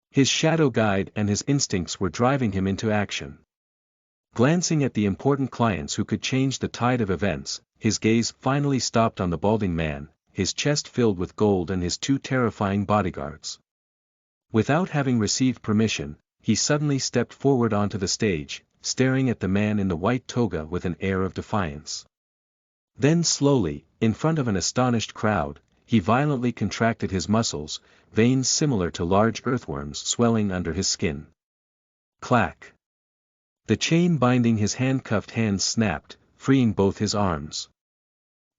His shadow guide and his instincts were driving him into action. Glancing at the important clients who could change the tide of events, his gaze finally stopped on the balding man, his chest filled with gold and his two terrifying bodyguards. Without having received permission, he suddenly stepped forward onto the stage, staring at the man in the white toga with an air of defiance. Then slowly, in front of an astonished crowd, he violently contracted his muscles, veins similar to large earthworms swelling under his skin. Clack! The chain binding his handcuffed hands snapped, freeing both his arms.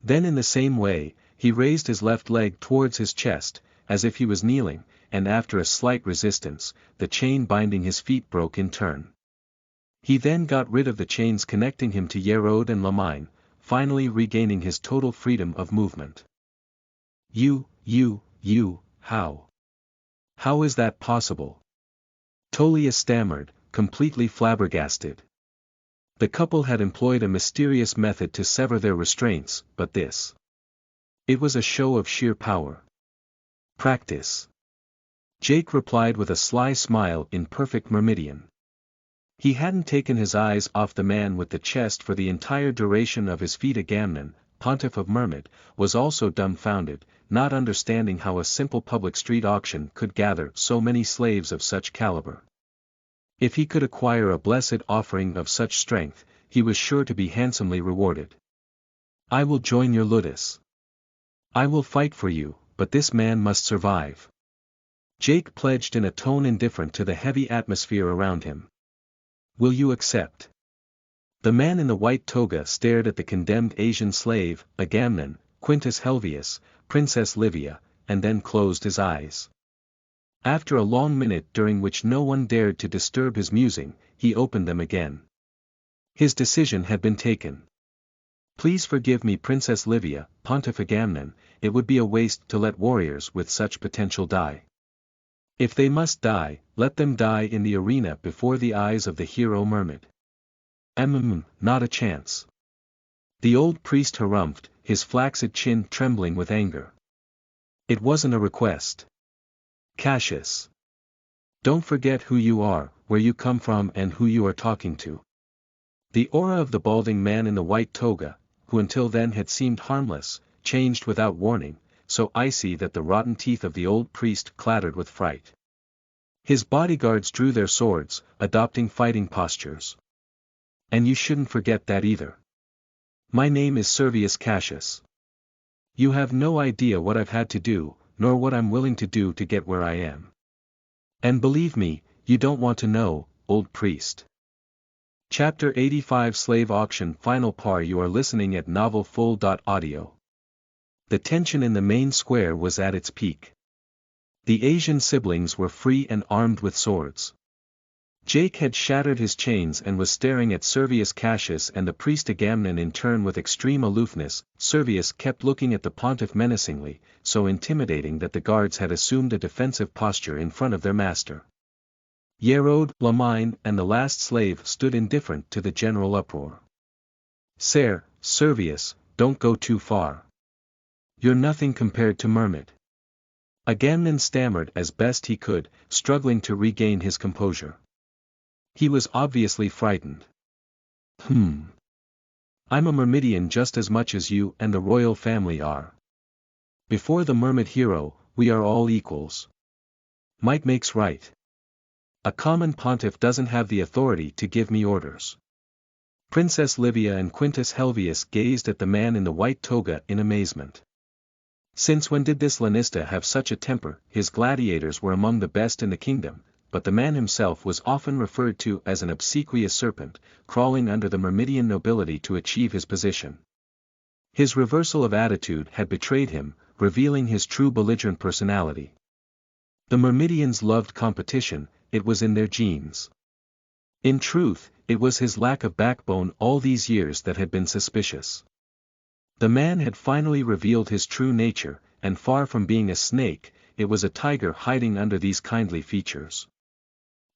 Then in the same way, he raised his left leg towards his chest, as if he was kneeling, and after a slight resistance, the chain binding his feet broke in turn. He then got rid of the chains connecting him to Yerode and Lamine, finally regaining his total freedom of movement. How? How is that possible? Tolia stammered, completely flabbergasted. The couple had employed a mysterious method to sever their restraints, but this. It was a show of sheer power. Practice. Jake replied with a sly smile in perfect Myrmidian. He hadn't taken his eyes off the man with the chest for the entire duration of his feat. Agamemnon, Pontiff of Myrmid, was also dumbfounded, not understanding how a simple public street auction could gather so many slaves of such caliber. If he could acquire a blessed offering of such strength, he was sure to be handsomely rewarded. I will join your Ludus. I will fight for you, but this man must survive. Jake pledged in a tone indifferent to the heavy atmosphere around him. Will you accept? The man in the white toga stared at the condemned Asian slave, Agamemnon, Quintus Helvius, Princess Livia, and then closed his eyes. After a long minute during which no one dared to disturb his musing, he opened them again. His decision had been taken. Please forgive me, Princess Livia, Pontiff Agamemnon, it would be a waste to let warriors with such potential die. If they must die, let them die in the arena before the eyes of the hero Myrmid. Not a chance. The old priest harumphed, his flaccid chin trembling with anger. It wasn't a request. Cassius. Don't forget who you are, where you come from and who you are talking to. The aura of the balding man in the white toga, who until then had seemed harmless, changed without warning, so icy that the rotten teeth of the old priest clattered with fright. His bodyguards drew their swords, adopting fighting postures. And you shouldn't forget that either. My name is Servius Cassius. You have no idea what I've had to do, nor what I'm willing to do to get where I am. And believe me, you don't want to know, old priest. Chapter 85 Slave Auction Final Part. You are listening at novelfull.audio. The tension in the main square was at its peak. The Asian siblings were free and armed with swords. Jake had shattered his chains and was staring at Servius Cassius and the priest Agamemnon in turn with extreme aloofness. Servius kept looking at the pontiff menacingly, so intimidating that the guards had assumed a defensive posture in front of their master. Yerode, Lamine, and the last slave stood indifferent to the general uproar. "Sir, Servius, don't go too far. You're nothing compared to Myrmid." Agamemnon stammered as best he could, struggling to regain his composure. He was obviously frightened. I'm a Myrmidian just as much as you and the royal family are. Before the Myrmid hero, we are all equals. Might makes right. A common pontiff doesn't have the authority to give me orders." Princess Livia and Quintus Helvius gazed at the man in the white toga in amazement. Since when did this Lanista have such a temper? His gladiators were among the best in the kingdom, but the man himself was often referred to as an obsequious serpent, crawling under the Myrmidian nobility to achieve his position. His reversal of attitude had betrayed him, revealing his true belligerent personality. The Myrmidians loved competition, it was in their genes. In truth, it was his lack of backbone all these years that had been suspicious. The man had finally revealed his true nature, and far from being a snake, it was a tiger hiding under these kindly features.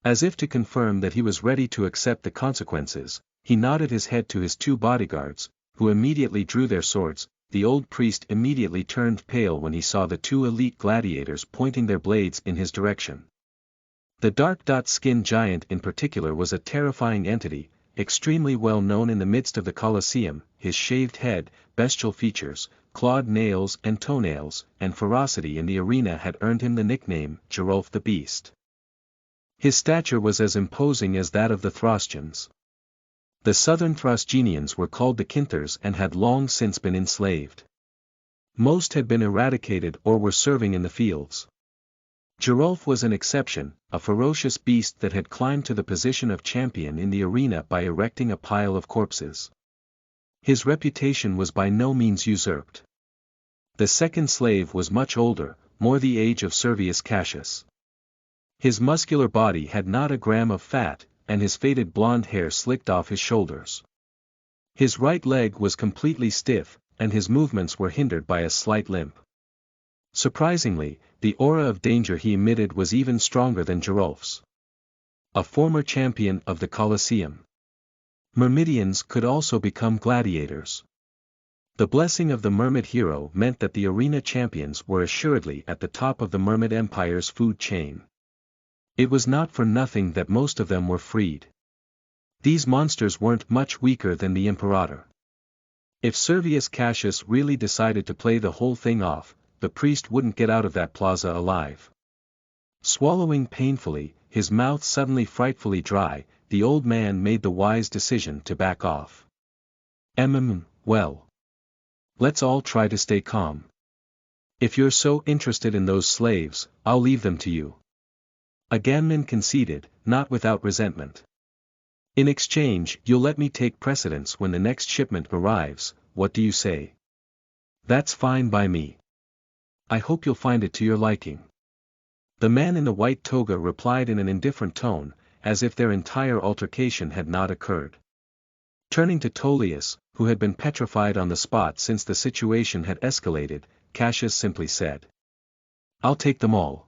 As if to confirm that he was ready to accept the consequences, he nodded his head to his two bodyguards, who immediately drew their swords. The old priest immediately turned pale when he saw the two elite gladiators pointing their blades in his direction. The dark-skinned giant in particular was a terrifying entity, extremely well known in the midst of the Colosseum. His shaved head, bestial features, clawed nails and toenails, and ferocity in the arena had earned him the nickname, Gerolf the Beast. His stature was as imposing as that of the Thracians. The southern Thracians were called the Kinthers and had long since been enslaved. Most had been eradicated or were serving in the fields. Gerolf was an exception, a ferocious beast that had climbed to the position of champion in the arena by erecting a pile of corpses. His reputation was by no means usurped. The second slave was much older, more the age of Servius Cassius. His muscular body had not a gram of fat, and his faded blonde hair slicked off his shoulders. His right leg was completely stiff, and his movements were hindered by a slight limp. Surprisingly, the aura of danger he emitted was even stronger than Gerolf's. A former champion of the Colosseum. Myrmidians could also become gladiators. The blessing of the Myrmid hero meant that the arena champions were assuredly at the top of the Myrmid Empire's food chain. It was not for nothing that most of them were freed. These monsters weren't much weaker than the Imperator. If Servius Cassius really decided to play the whole thing off, the priest wouldn't get out of that plaza alive. Swallowing painfully, his mouth suddenly frightfully dry, the old man made the wise decision to back off. Well. Let's all try to stay calm. If you're so interested in those slaves, I'll leave them to you. Agamemnon conceded, not without resentment. In exchange, you'll let me take precedence when the next shipment arrives, what do you say? That's fine by me. I hope you'll find it to your liking. The man in the white toga replied in an indifferent tone, as if their entire altercation had not occurred. Turning to Tullius, who had been petrified on the spot since the situation had escalated, Cassius simply said, "I'll take them all."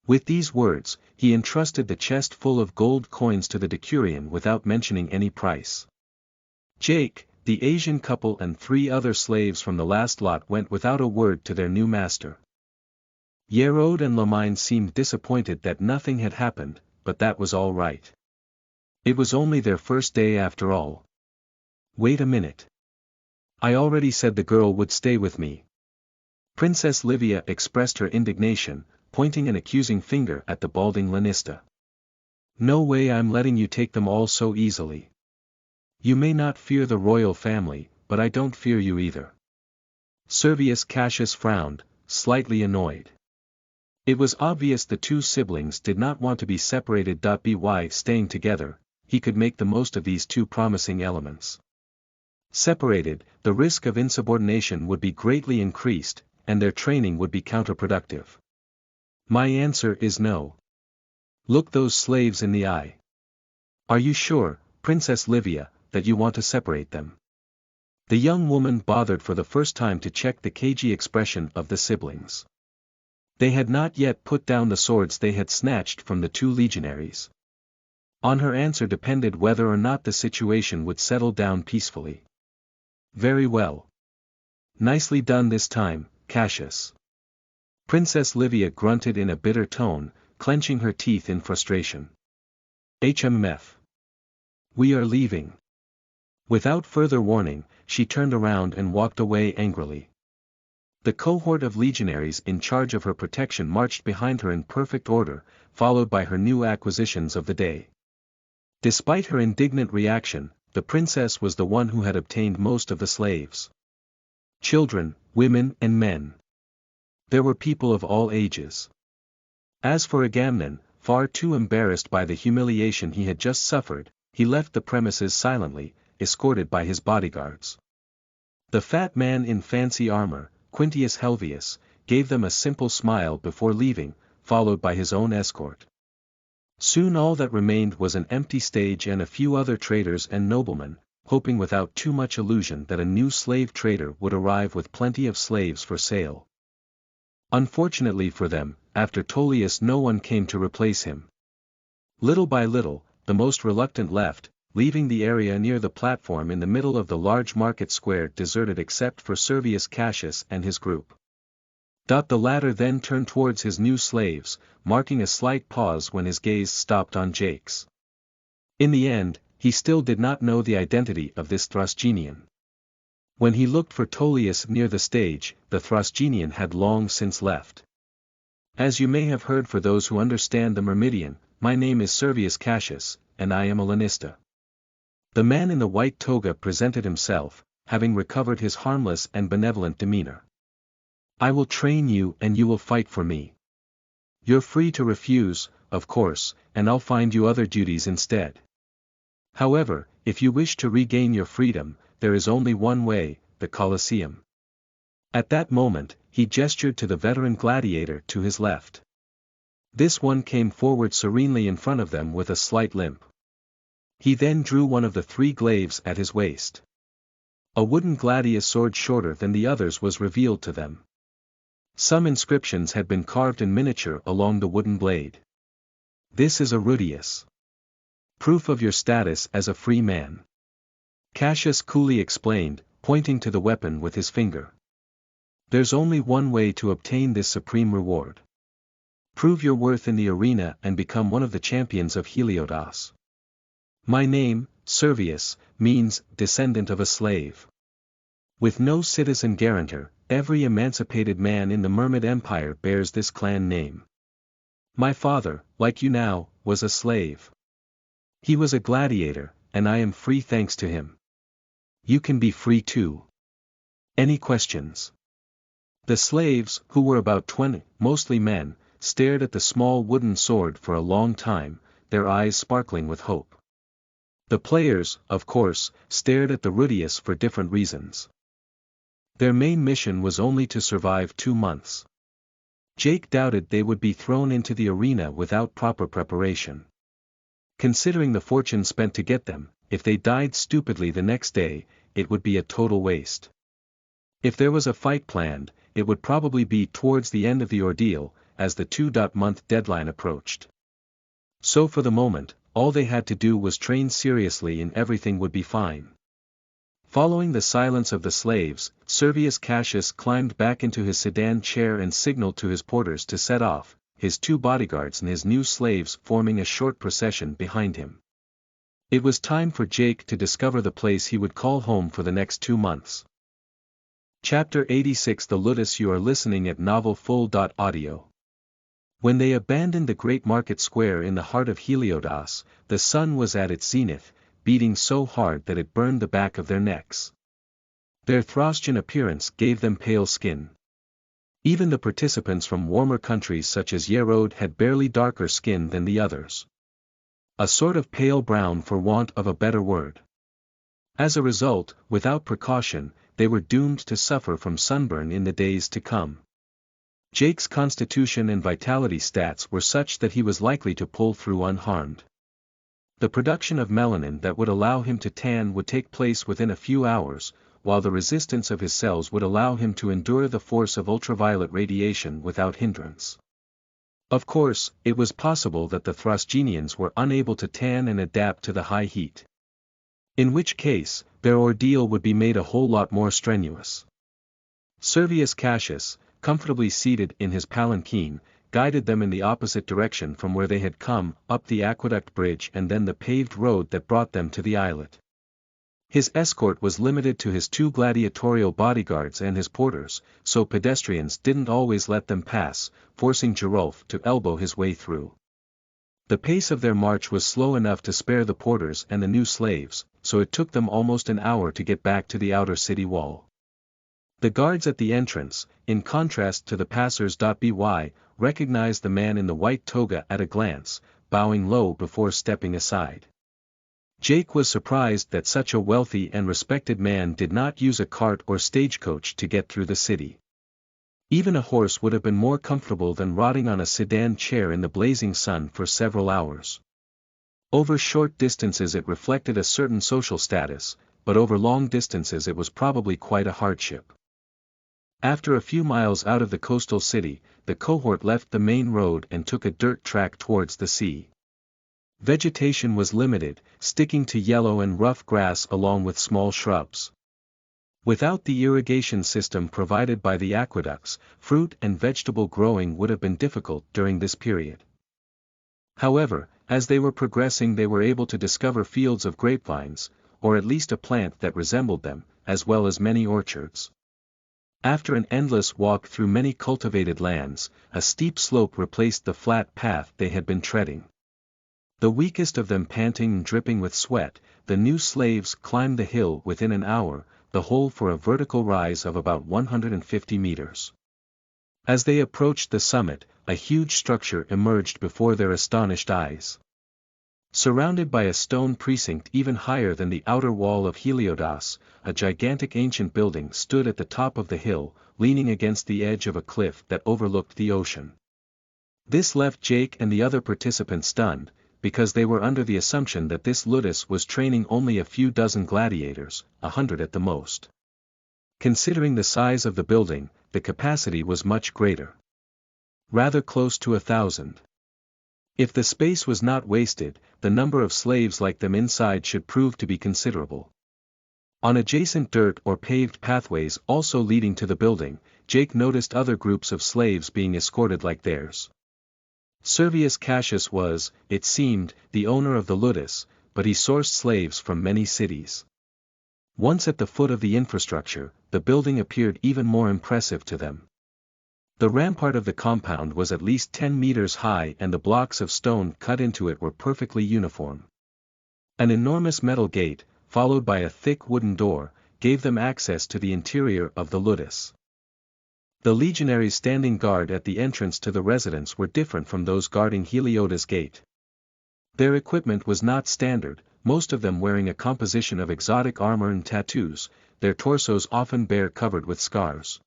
With these words, he entrusted the chest full of gold coins to the decurion without mentioning any price. Jake, the Asian couple and 3 other slaves from the last lot went without a word to their new master. Yerode and Lamine seemed disappointed that nothing had happened, but that was all right. It was only their first day after all. Wait a minute. I already said the girl would stay with me. Princess Livia expressed her indignation, pointing an accusing finger at the balding Lanista. No way I'm letting you take them all so easily. You may not fear the royal family, but I don't fear you either. Servius Cassius frowned, slightly annoyed. It was obvious the two siblings did not want to be separated. By staying together, he could make the most of these two promising elements. Separated, the risk of insubordination would be greatly increased, and their training would be counterproductive. My answer is no. Look those slaves in the eye. Are you sure, Princess Livia, that you want to separate them? The young woman bothered for the first time to check the cagey expression of the siblings. They had not yet put down the swords they had snatched from the two legionaries. On her answer depended whether or not the situation would settle down peacefully. Very well. Nicely done this time, Cassius. Princess Livia grunted in a bitter tone, clenching her teeth in frustration. HMF. We are leaving. Without further warning, she turned around and walked away angrily. The cohort of legionaries in charge of her protection marched behind her in perfect order, followed by her new acquisitions of the day. Despite her indignant reaction, the princess was the one who had obtained most of the slaves. Children, women and men. There were people of all ages. As for Agamemnon, far too embarrassed by the humiliation he had just suffered, he left the premises silently, escorted by his bodyguards. The fat man in fancy armor, Quintius Helvius, gave them a simple smile before leaving, followed by his own escort. Soon all that remained was an empty stage and a few other traders and noblemen, hoping without too much illusion that a new slave trader would arrive with plenty of slaves for sale. Unfortunately for them, after Tullius no one came to replace him. Little by little, the most reluctant left, leaving the area near the platform in the middle of the large market square deserted except for Servius Cassius and his group. The latter then turned towards his new slaves, marking a slight pause when his gaze stopped on Jake's. In the end, he still did not know the identity of this Thrasgenian. When he looked for Tullius near the stage, the Thrasgenian had long since left. As you may have heard, for those who understand the Myrmidian, my name is Servius Cassius, and I am a Lanista. The man in the white toga presented himself, having recovered his harmless and benevolent demeanor. I will train you and you will fight for me. You're free to refuse, of course, and I'll find you other duties instead. However, if you wish to regain your freedom, there is only one way, the Colosseum. At that moment, he gestured to the veteran gladiator to his left. This one came forward serenely in front of them with a slight limp. He then drew one of the three glaives at his waist. A wooden gladius sword shorter than the others was revealed to them. Some inscriptions had been carved in miniature along the wooden blade. This is a Rudius. Proof of your status as a free man. Cassius coolly explained, pointing to the weapon with his finger. There's only one way to obtain this supreme reward. Prove your worth in the arena and become one of the champions of Heliodas. My name, Servius, means descendant of a slave. With no citizen guarantor, every emancipated man in the Myrmid Empire bears this clan name. My father, like you now, was a slave. He was a gladiator, and I am free thanks to him. You can be free too. Any questions? The slaves, who were about 20, mostly men, stared at the small wooden sword for a long time, their eyes sparkling with hope. The players, of course, stared at the Rudius for different reasons. Their main mission was only to survive 2 months. Jake doubted they would be thrown into the arena without proper preparation. Considering the fortune spent to get them, if they died stupidly the next day, it would be a total waste. If there was a fight planned, it would probably be towards the end of the ordeal, as the 2-month deadline approached. So for the moment, all they had to do was train seriously and everything would be fine. Following the silence of the slaves, Servius Cassius climbed back into his sedan chair and signaled to his porters to set off, his 2 bodyguards and his new slaves forming a short procession behind him. It was time for Jake to discover the place he would call home for the next 2 months. Chapter 86. The Ludus. You are listening at novelfull.audio. When they abandoned the great market square in the heart of Heliodas, the sun was at its zenith, beating so hard that it burned the back of their necks. Their Thracian appearance gave them pale skin. Even the participants from warmer countries such as Yerode had barely darker skin than the others. A sort of pale brown for want of a better word. As a result, without precaution, they were doomed to suffer from sunburn in the days to come. Jake's constitution and vitality stats were such that he was likely to pull through unharmed. The production of melanin that would allow him to tan would take place within a few hours, while the resistance of his cells would allow him to endure the force of ultraviolet radiation without hindrance. Of course, it was possible that the Thrasgenians were unable to tan and adapt to the high heat. In which case, their ordeal would be made a whole lot more strenuous. Servius Cassius, comfortably seated in his palanquin, guided them in the opposite direction from where they had come, up the aqueduct bridge and then the paved road that brought them to the islet. His escort was limited to his 2 gladiatorial bodyguards and his porters, so pedestrians didn't always let them pass, forcing Gerulf to elbow his way through. The pace of their march was slow enough to spare the porters and the new slaves, so it took them almost an hour to get back to the outer city wall. The guards at the entrance, in contrast to the passers-by, recognized the man in the white toga at a glance, bowing low before stepping aside. Jake was surprised that such a wealthy and respected man did not use a cart or stagecoach to get through the city. Even a horse would have been more comfortable than rotting on a sedan chair in the blazing sun for several hours. Over short distances it reflected a certain social status, but over long distances it was probably quite a hardship. After a few miles out of the coastal city, the cohort left the main road and took a dirt track towards the sea. Vegetation was limited, sticking to yellow and rough grass along with small shrubs. Without the irrigation system provided by the aqueducts, fruit and vegetable growing would have been difficult during this period. However, as they were progressing they were able to discover fields of grapevines, or at least a plant that resembled them, as well as many orchards. After an endless walk through many cultivated lands, a steep slope replaced the flat path they had been treading. The weakest of them panting and dripping with sweat, the new slaves climbed the hill within an hour, the whole for a vertical rise of about 150 meters. As they approached the summit, a huge structure emerged before their astonished eyes. Surrounded by a stone precinct even higher than the outer wall of Heliodus, a gigantic ancient building stood at the top of the hill, leaning against the edge of a cliff that overlooked the ocean. This left Jake and the other participants stunned, because they were under the assumption that this ludus was training only a few dozen gladiators, 100 at the most. Considering the size of the building, the capacity was much greater. Rather close to 1,000. If the space was not wasted, the number of slaves like them inside should prove to be considerable. On adjacent dirt or paved pathways also leading to the building, Jake noticed other groups of slaves being escorted like theirs. Servius Cassius was, it seemed, the owner of the ludus, but he sourced slaves from many cities. Once at the foot of the infrastructure, the building appeared even more impressive to them. The rampart of the compound was at least 10 meters high and the blocks of stone cut into it were perfectly uniform. An enormous metal gate, followed by a thick wooden door, gave them access to the interior of the ludus. The legionaries standing guard at the entrance to the residence were different from those guarding Heliodus Gate. Their equipment was not standard, most of them wearing a composition of exotic armor and tattoos, their torsos often bare covered with scars.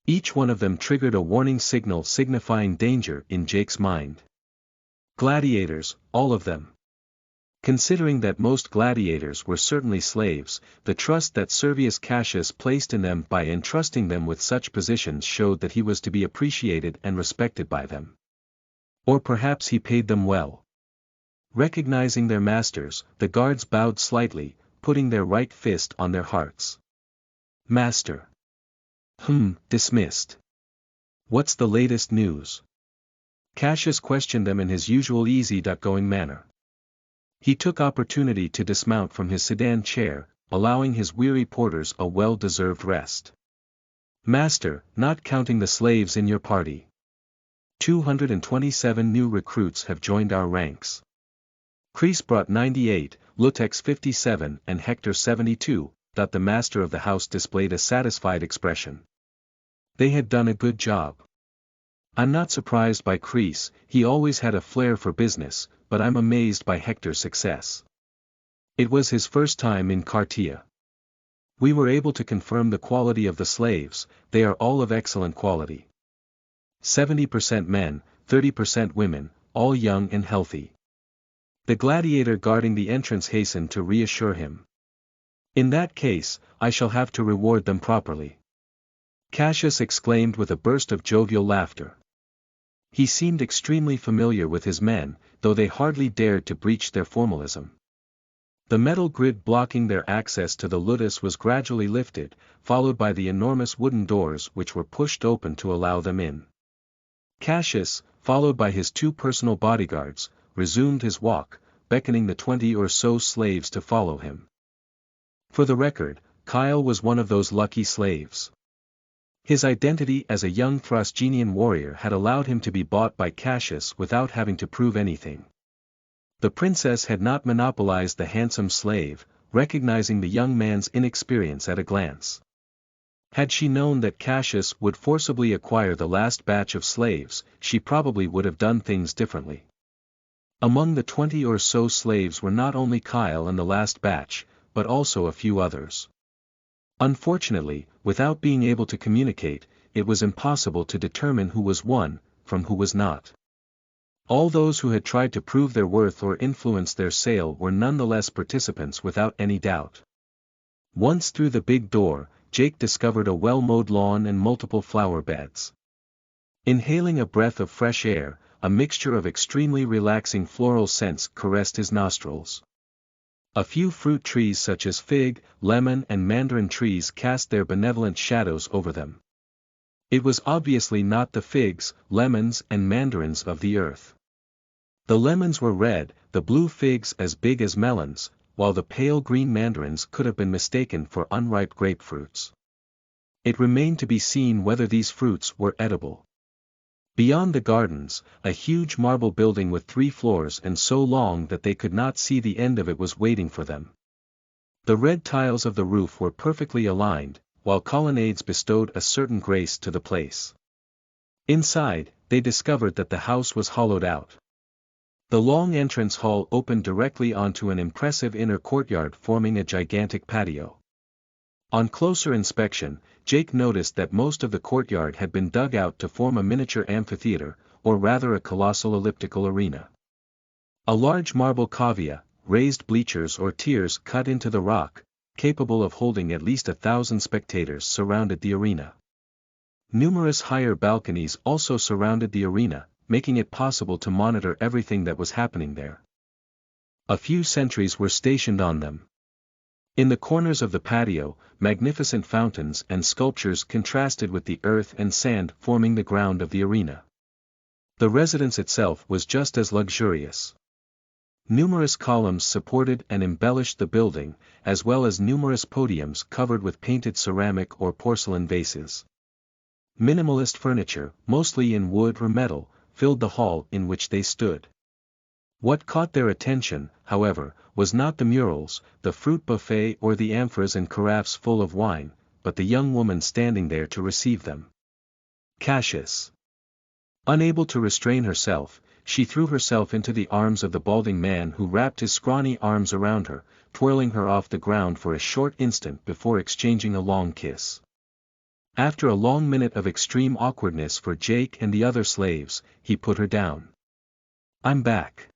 Each one of them triggered a warning signal signifying danger in Jake's mind. Gladiators, all of them. Considering that most gladiators were certainly slaves, the trust that Servius Cassius placed in them by entrusting them with such positions showed that he was to be appreciated and respected by them. Or perhaps he paid them well. Recognizing their masters, the guards bowed slightly, putting their right fist on their hearts. Master. Dismissed. What's the latest news? Cassius questioned them in his usual easy-going manner. He took opportunity to dismount from his sedan chair, allowing his weary porters a well-deserved rest. Master, not counting the slaves in your party. 227 new recruits have joined our ranks. Chris brought 98, Lutex 57 and Hector 72, the master of the house displayed a satisfied expression. They had done a good job. I'm not surprised by Chris, he always had a flair for business, but I'm amazed by Hector's success. It was his first time in Cartia. We were able to confirm the quality of the slaves, they are all of excellent quality. 70% men, 30% women, all young and healthy. The gladiator guarding the entrance hastened to reassure him. In that case, I shall have to reward them properly. Cassius exclaimed with a burst of jovial laughter. He seemed extremely familiar with his men, though they hardly dared to breach their formalism. The metal grid blocking their access to the ludus was gradually lifted, followed by the enormous wooden doors which were pushed open to allow them in. Cassius, followed by his 2 personal bodyguards, resumed his walk, beckoning the 20 or so slaves to follow him. For the record, Kyle was one of those lucky slaves. His identity as a young Thrasgenian warrior had allowed him to be bought by Cassius without having to prove anything. The princess had not monopolized the handsome slave, recognizing the young man's inexperience at a glance. Had she known that Cassius would forcibly acquire the last batch of slaves, she probably would have done things differently. Among the 20 or so slaves were not only Kyle and the last batch, but also a few others. Unfortunately, without being able to communicate, it was impossible to determine who was one, from who was not. All those who had tried to prove their worth or influence their sale were nonetheless participants without any doubt. Once through the big door, Jake discovered a well-mowed lawn and multiple flower beds. Inhaling a breath of fresh air, a mixture of extremely relaxing floral scents caressed his nostrils. A few fruit trees such as fig, lemon and mandarin trees cast their benevolent shadows over them. It was obviously not the figs, lemons and mandarins of the earth. The lemons were red, the blue figs as big as melons, while the pale green mandarins could have been mistaken for unripe grapefruits. It remained to be seen whether these fruits were edible. Beyond the gardens, a huge marble building with 3 floors and so long that they could not see the end of it was waiting for them. The red tiles of the roof were perfectly aligned, while colonnades bestowed a certain grace to the place. Inside, they discovered that the house was hollowed out. The long entrance hall opened directly onto an impressive inner courtyard forming a gigantic patio. On closer inspection, Jake noticed that most of the courtyard had been dug out to form a miniature amphitheater, or rather a colossal elliptical arena. A large marble cavea, raised bleachers or tiers cut into the rock, capable of holding at least 1,000 spectators surrounded the arena. Numerous higher balconies also surrounded the arena, making it possible to monitor everything that was happening there. A few sentries were stationed on them. In the corners of the patio, magnificent fountains and sculptures contrasted with the earth and sand forming the ground of the arena. The residence itself was just as luxurious. Numerous columns supported and embellished the building, as well as numerous podiums covered with painted ceramic or porcelain vases. Minimalist furniture, mostly in wood or metal, filled the hall in which they stood. What caught their attention, however, was not the murals, the fruit buffet or the amphors and carafes full of wine, but the young woman standing there to receive them. Cassius. Unable to restrain herself, she threw herself into the arms of the balding man who wrapped his scrawny arms around her, twirling her off the ground for a short instant before exchanging a long kiss. After a long minute of extreme awkwardness for Jake and the other slaves, he put her down. "I'm back,"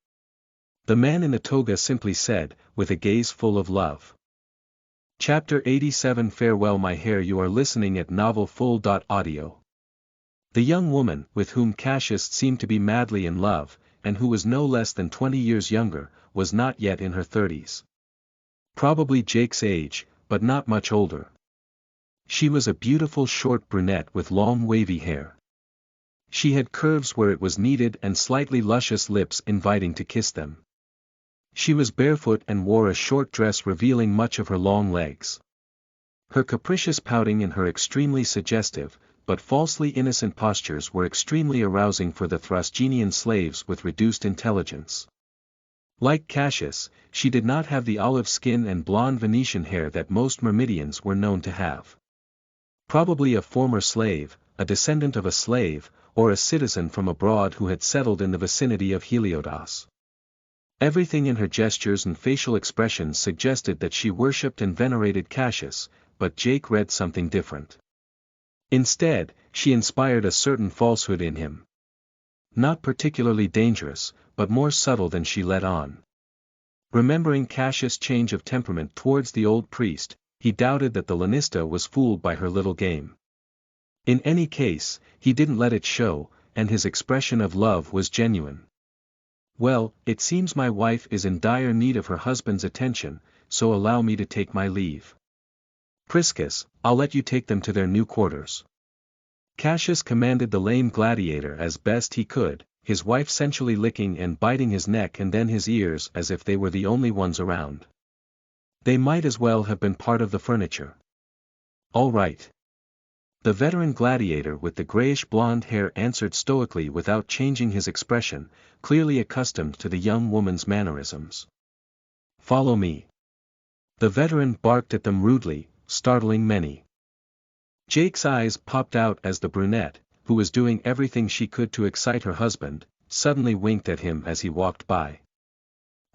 the man in the toga simply said, with a gaze full of love. Chapter 87 Farewell My Hair. You are listening at novelfull.audio. The young woman, with whom Cassius seemed to be madly in love, and who was no less than 20 years younger, was not yet in her 30s. Probably Jake's age, but not much older. She was a beautiful short brunette with long wavy hair. She had curves where it was needed and slightly luscious lips inviting to kiss them. She was barefoot and wore a short dress revealing much of her long legs. Her capricious pouting and her extremely suggestive, but falsely innocent postures were extremely arousing for the Thrasgenian slaves with reduced intelligence. Like Cassius, she did not have the olive skin and blonde Venetian hair that most Myrmidians were known to have. Probably a former slave, a descendant of a slave, or a citizen from abroad who had settled in the vicinity of Heliodas. Everything in her gestures and facial expressions suggested that she worshipped and venerated Cassius, but Jake read something different. Instead, she inspired a certain falsehood in him. Not particularly dangerous, but more subtle than she let on. Remembering Cassius' change of temperament towards the old priest, he doubted that the Lanista was fooled by her little game. In any case, he didn't let it show, and his expression of love was genuine. "Well, it seems my wife is in dire need of her husband's attention, so allow me to take my leave. Priscus, I'll let you take them to their new quarters." Cassius commanded the lame gladiator as best he could, his wife sensually licking and biting his neck and then his ears as if they were the only ones around. They might as well have been part of the furniture. "All right." The veteran gladiator with the grayish-blonde hair answered stoically without changing his expression, clearly accustomed to the young woman's mannerisms. "Follow me." The veteran barked at them rudely, startling many. Jake's eyes popped out as the brunette, who was doing everything she could to excite her husband, suddenly winked at him as he walked by.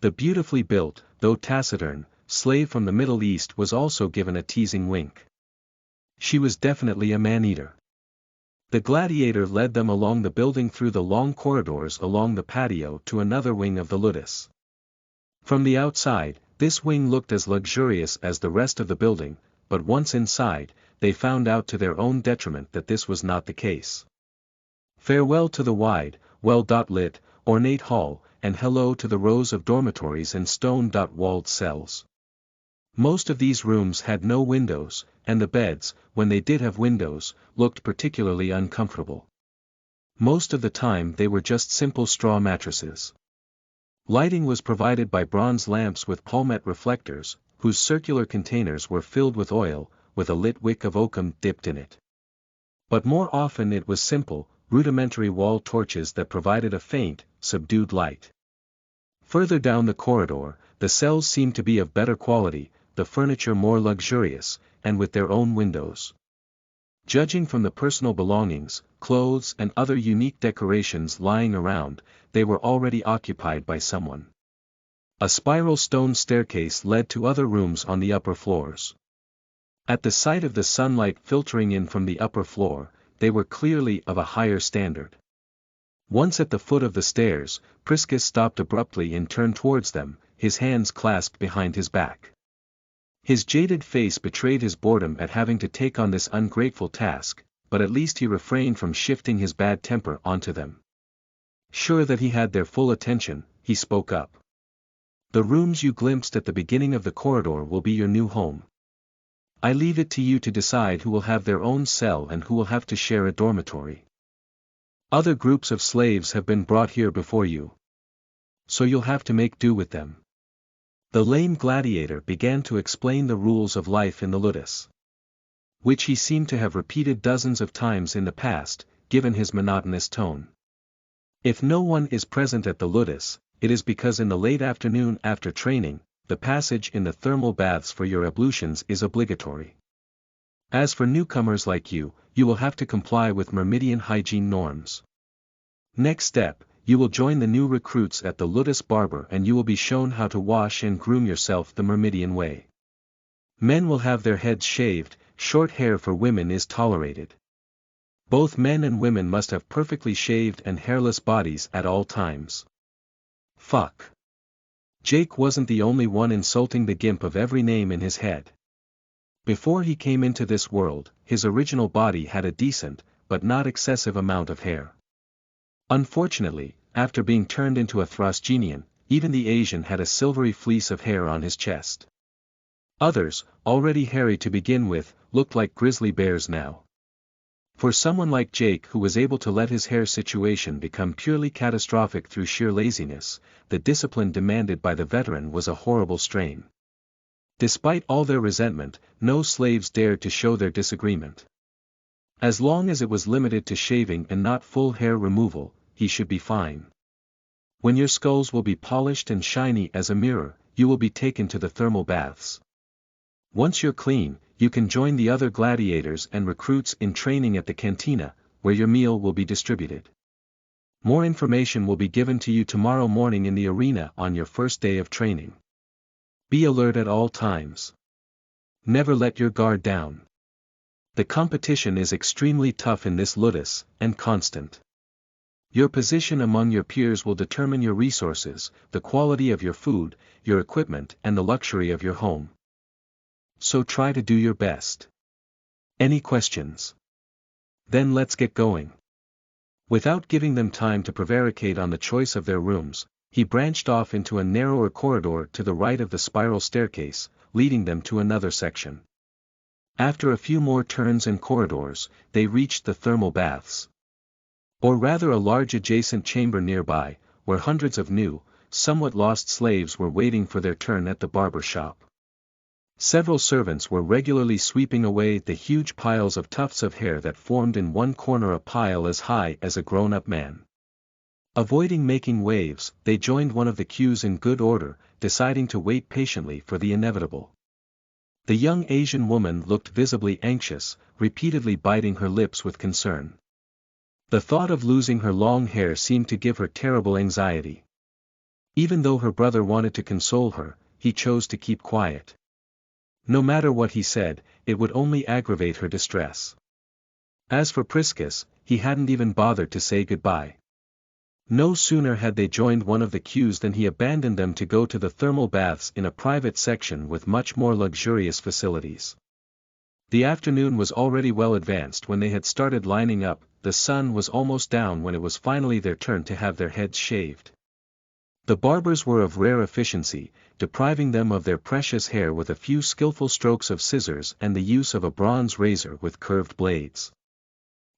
The beautifully built, though taciturn, slave from the Middle East was also given a teasing wink. She was definitely a man-eater. The gladiator led them along the building through the long corridors along the patio to another wing of the ludus. From the outside, this wing looked as luxurious as the rest of the building, but once inside, they found out to their own detriment that this was not the case. Farewell to the wide, well-lit, ornate hall, and hello to the rows of dormitories and stone-walled cells. Most of these rooms had no windows, and the beds, when they did have windows, looked particularly uncomfortable. Most of the time they were just simple straw mattresses. Lighting was provided by bronze lamps with palmette reflectors, whose circular containers were filled with oil, with a lit wick of oakum dipped in it. But more often it was simple, rudimentary wall torches that provided a faint, subdued light. Further down the corridor, the cells seemed to be of better quality, the furniture more luxurious, and with their own windows. Judging from the personal belongings, clothes and other unique decorations lying around, they were already occupied by someone. A spiral stone staircase led to other rooms on the upper floors. At the sight of the sunlight filtering in from the upper floor, they were clearly of a higher standard. Once at the foot of the stairs, Priscus stopped abruptly and turned towards them, his hands clasped behind his back. His jaded face betrayed his boredom at having to take on this ungrateful task, but at least he refrained from shifting his bad temper onto them. Sure that he had their full attention, he spoke up. "The rooms you glimpsed at the beginning of the corridor will be your new home. I leave it to you to decide who will have their own cell and who will have to share a dormitory. Other groups of slaves have been brought here before you. So you'll have to make do with them." The lame gladiator began to explain the rules of life in the ludus, which he seemed to have repeated dozens of times in the past, given his monotonous tone. If no one is present at the ludus, it is because in the late afternoon after training, the passage in the thermal baths for your ablutions is obligatory. As for newcomers like you, you will have to comply with Myrmidian hygiene norms. Next step, you will join the new recruits at the ludus barber and you will be shown how to wash and groom yourself the Myrmidian way. Men will have their heads shaved, short hair for women is tolerated. Both men and women must have perfectly shaved and hairless bodies at all times. Fuck. Jake wasn't the only one insulting the gimp of every name in his head. Before he came into this world, his original body had a decent, but not excessive amount of hair. Unfortunately, after being turned into a Thrasgenian, even the Asian had a silvery fleece of hair on his chest. Others, already hairy to begin with, looked like grizzly bears now. For someone like Jake who was able to let his hair situation become purely catastrophic through sheer laziness, the discipline demanded by the veteran was a horrible strain. Despite all their resentment, no slaves dared to show their disagreement. As long as it was limited to shaving and not full hair removal, he should be fine. When your skulls will be polished and shiny as a mirror, you will be taken to the thermal baths. Once you're clean, you can join the other gladiators and recruits in training at the cantina, where your meal will be distributed. More information will be given to you tomorrow morning in the arena on your first day of training. Be alert at all times. Never let your guard down. The competition is extremely tough in this ludus, and constant. Your position among your peers will determine your resources, the quality of your food, your equipment and the luxury of your home. So try to do your best. Any questions? Then let's get going. Without giving them time to prevaricate on the choice of their rooms, he branched off into a narrower corridor to the right of the spiral staircase, leading them to another section. After a few more turns and corridors, they reached the thermal baths. Or rather a large adjacent chamber nearby, where hundreds of new, somewhat lost slaves were waiting for their turn at the barber shop. Several servants were regularly sweeping away the huge piles of tufts of hair that formed in one corner a pile as high as a grown-up man. Avoiding making waves, they joined one of the queues in good order, deciding to wait patiently for the inevitable. The young Asian woman looked visibly anxious, repeatedly biting her lips with concern. The thought of losing her long hair seemed to give her terrible anxiety. Even though her brother wanted to console her, he chose to keep quiet. No matter what he said, it would only aggravate her distress. As for Priscus, he hadn't even bothered to say goodbye. No sooner had they joined one of the queues than he abandoned them to go to the thermal baths in a private section with much more luxurious facilities. The afternoon was already well advanced when they had started lining up, the sun was almost down when it was finally their turn to have their heads shaved. The barbers were of rare efficiency, depriving them of their precious hair with a few skillful strokes of scissors and the use of a bronze razor with curved blades.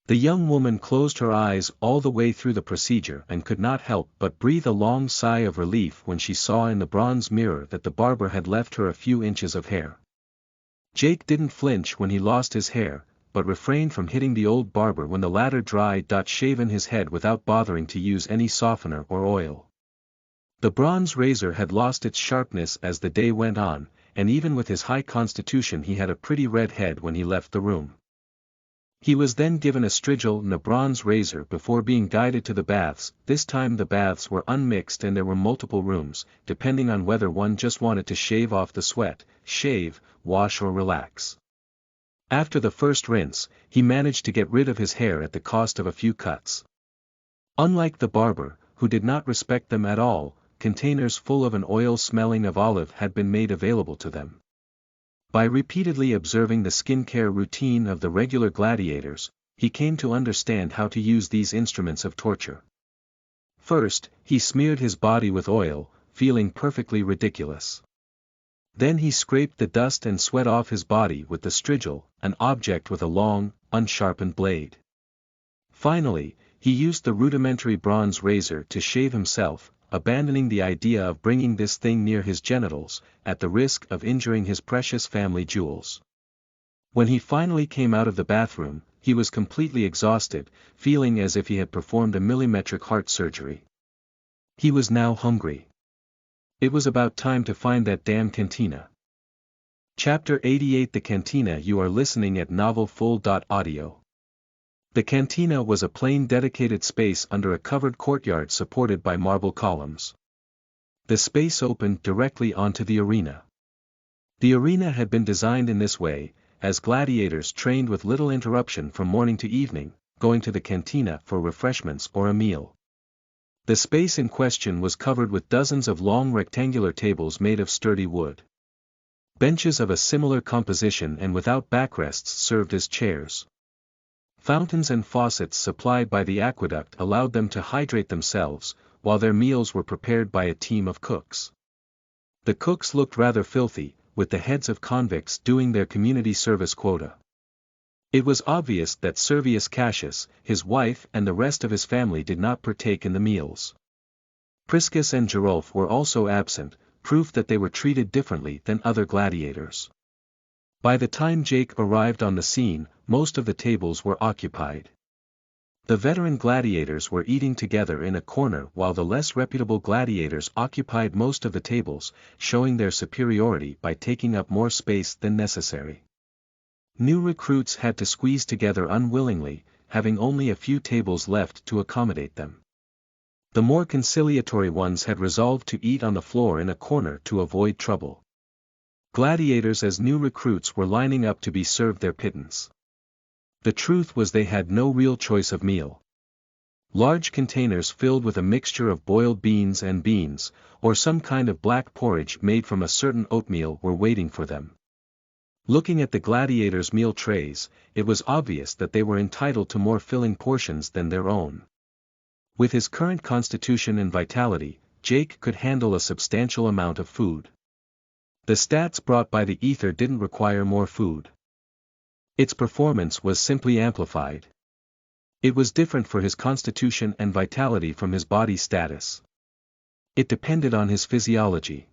The young woman closed her eyes all the way through the procedure and could not help but breathe a long sigh of relief when she saw in the bronze mirror that the barber had left her a few inches of hair. Jake didn't flinch when he lost his hair, but refrained from hitting the old barber when the latter shaven his head without bothering to use any softener or oil. The bronze razor had lost its sharpness as the day went on, and even with his high constitution he had a pretty red head when he left the room. He was then given a strigil and a bronze razor before being guided to the baths. This time the baths were unmixed and there were multiple rooms, depending on whether one just wanted to shave off the sweat, shave, wash or relax. After the first rinse, he managed to get rid of his hair at the cost of a few cuts. Unlike the barber, who did not respect them at all, containers full of an oil smelling of olive had been made available to them. By repeatedly observing the skincare routine of the regular gladiators, he came to understand how to use these instruments of torture. First, he smeared his body with oil, feeling perfectly ridiculous. Then he scraped the dust and sweat off his body with the strigil, an object with a long, unsharpened blade. Finally, he used the rudimentary bronze razor to shave himself, abandoning the idea of bringing this thing near his genitals, at the risk of injuring his precious family jewels. When he finally came out of the bathroom, he was completely exhausted, feeling as if he had performed a millimetric heart surgery. He was now hungry. It was about time to find that damn cantina. Chapter 88 The Cantina. You are listening at novelfull.audio. The cantina was a plain dedicated space under a covered courtyard supported by marble columns. The space opened directly onto the arena. The arena had been designed in this way, as gladiators trained with little interruption from morning to evening, going to the cantina for refreshments or a meal. The space in question was covered with dozens of long rectangular tables made of sturdy wood. Benches of a similar composition and without backrests served as chairs. Fountains and faucets supplied by the aqueduct allowed them to hydrate themselves, while their meals were prepared by a team of cooks. The cooks looked rather filthy, with the heads of convicts doing their community service quota. It was obvious that Servius Cassius, his wife and the rest of his family did not partake in the meals. Priscus and Gerulf were also absent, proof that they were treated differently than other gladiators. By the time Jake arrived on the scene, most of the tables were occupied. The veteran gladiators were eating together in a corner while the less reputable gladiators occupied most of the tables, showing their superiority by taking up more space than necessary. New recruits had to squeeze together unwillingly, having only a few tables left to accommodate them. The more conciliatory ones had resolved to eat on the floor in a corner to avoid trouble. Gladiators as new recruits were lining up to be served their pittance. The truth was they had no real choice of meal. Large containers filled with a mixture of boiled beans and beans, or some kind of black porridge made from a certain oatmeal were waiting for them. Looking at the gladiators' meal trays, it was obvious that they were entitled to more filling portions than their own. With his current constitution and vitality, Jake could handle a substantial amount of food. The stats brought by the ether didn't require more food. Its performance was simply amplified. It was different for his constitution and vitality from his body status. It depended on his physiology.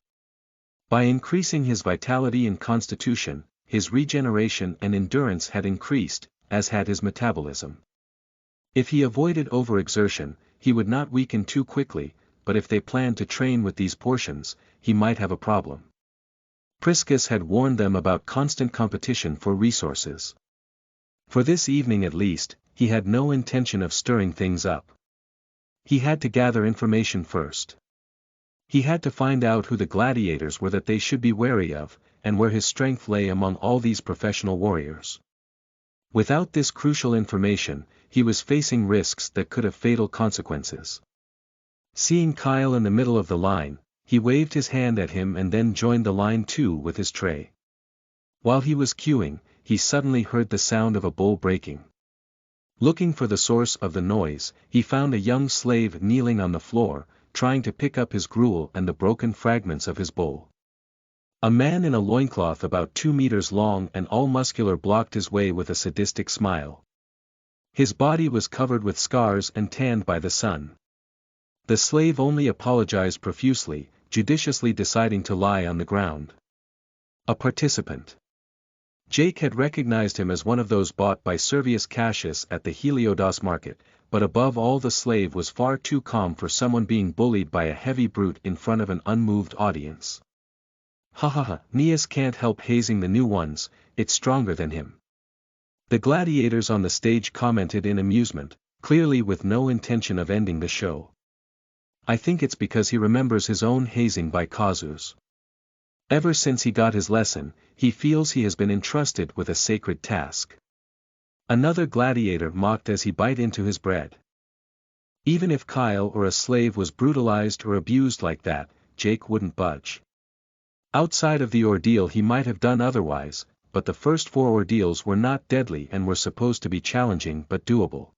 By increasing his vitality and constitution, his regeneration and endurance had increased, as had his metabolism. If he avoided overexertion, he would not weaken too quickly, but if they planned to train with these portions, he might have a problem. Priscus had warned them about constant competition for resources. For this evening at least, he had no intention of stirring things up. He had to gather information first. He had to find out who the gladiators were that they should be wary of, and where his strength lay among all these professional warriors. Without this crucial information, he was facing risks that could have fatal consequences. Seeing Kyle in the middle of the line, he waved his hand at him and then joined the line too with his tray. While he was queuing, he suddenly heard the sound of a bowl breaking. Looking for the source of the noise, he found a young slave kneeling on the floor, trying to pick up his gruel and the broken fragments of his bowl. A man in a loincloth about 2 meters long and all muscular blocked his way with a sadistic smile. His body was covered with scars and tanned by the sun. The slave only apologized profusely, judiciously deciding to lie on the ground. A participant. Jake had recognized him as one of those bought by Servius Cassius at the Heliodos market, but above all the slave was far too calm for someone being bullied by a heavy brute in front of an unmoved audience. Ha ha ha, Aeneas can't help hazing the new ones, it's stronger than him. The gladiators on the stage commented in amusement, clearly with no intention of ending the show. I think it's because he remembers his own hazing by Cazus. Ever since he got his lesson, he feels he has been entrusted with a sacred task. Another gladiator mocked as he bit into his bread. Even if Kyle or a slave was brutalized or abused like that, Jake wouldn't budge. Outside of the ordeal he might have done otherwise, but the first 4 ordeals were not deadly and were supposed to be challenging but doable.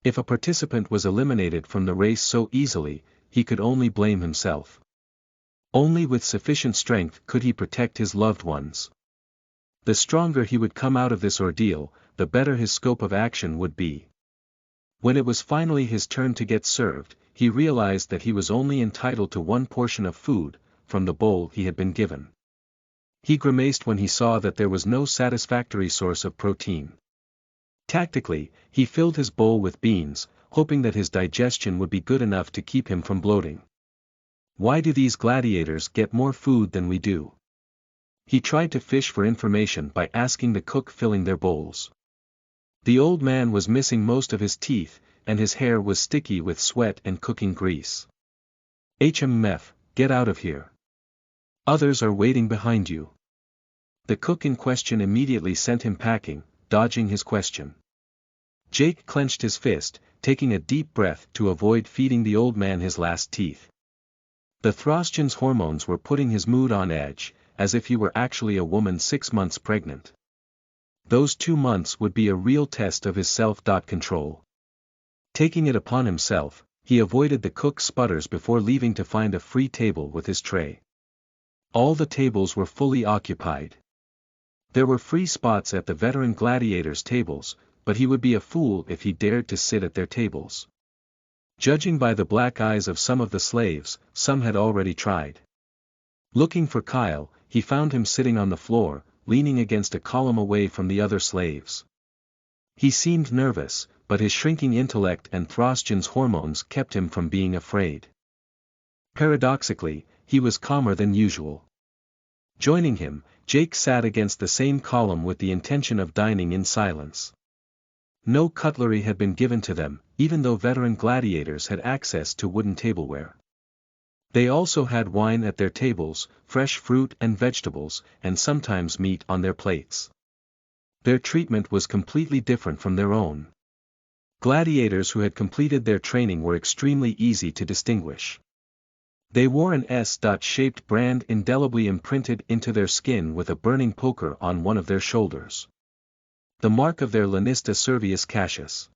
If a participant was eliminated from the race so easily, he could only blame himself. Only with sufficient strength could he protect his loved ones. The stronger he would come out of this ordeal, the better his scope of action would be. When it was finally his turn to get served, he realized that he was only entitled to 1 portion of food, from the bowl he had been given. He grimaced when he saw that there was no satisfactory source of protein. Tactically, he filled his bowl with beans, hoping that his digestion would be good enough to keep him from bloating. Why do these gladiators get more food than we do? He tried to fish for information by asking the cook filling their bowls. The old man was missing most of his teeth, and his hair was sticky with sweat and cooking grease. HMF, get out of here. Others are waiting behind you. The cook in question immediately sent him packing, dodging his question. Jake clenched his fist, taking a deep breath to avoid feeding the old man his last teeth. The Throstjan's hormones were putting his mood on edge, as if he were actually a woman 6 months pregnant. Those 2 months would be a real test of his self-control. Taking it upon himself, he avoided the cook's sputters before leaving to find a free table with his tray. All the tables were fully occupied. There were free spots at the veteran gladiators' tables, but he would be a fool if he dared to sit at their tables. Judging by the black eyes of some of the slaves, some had already tried. Looking for Kyle, he found him sitting on the floor, leaning against a column away from the other slaves. He seemed nervous, but his shrinking intellect and Throstjan's hormones kept him from being afraid. Paradoxically, he was calmer than usual. Joining him, Jake sat against the same column with the intention of dining in silence. No cutlery had been given to them, even though veteran gladiators had access to wooden tableware. They also had wine at their tables, fresh fruit and vegetables, and sometimes meat on their plates. Their treatment was completely different from their own. Gladiators who had completed their training were extremely easy to distinguish. They wore an S-shaped brand indelibly imprinted into their skin with a burning poker on one of their shoulders. The mark of their Lanista Servius Cassius.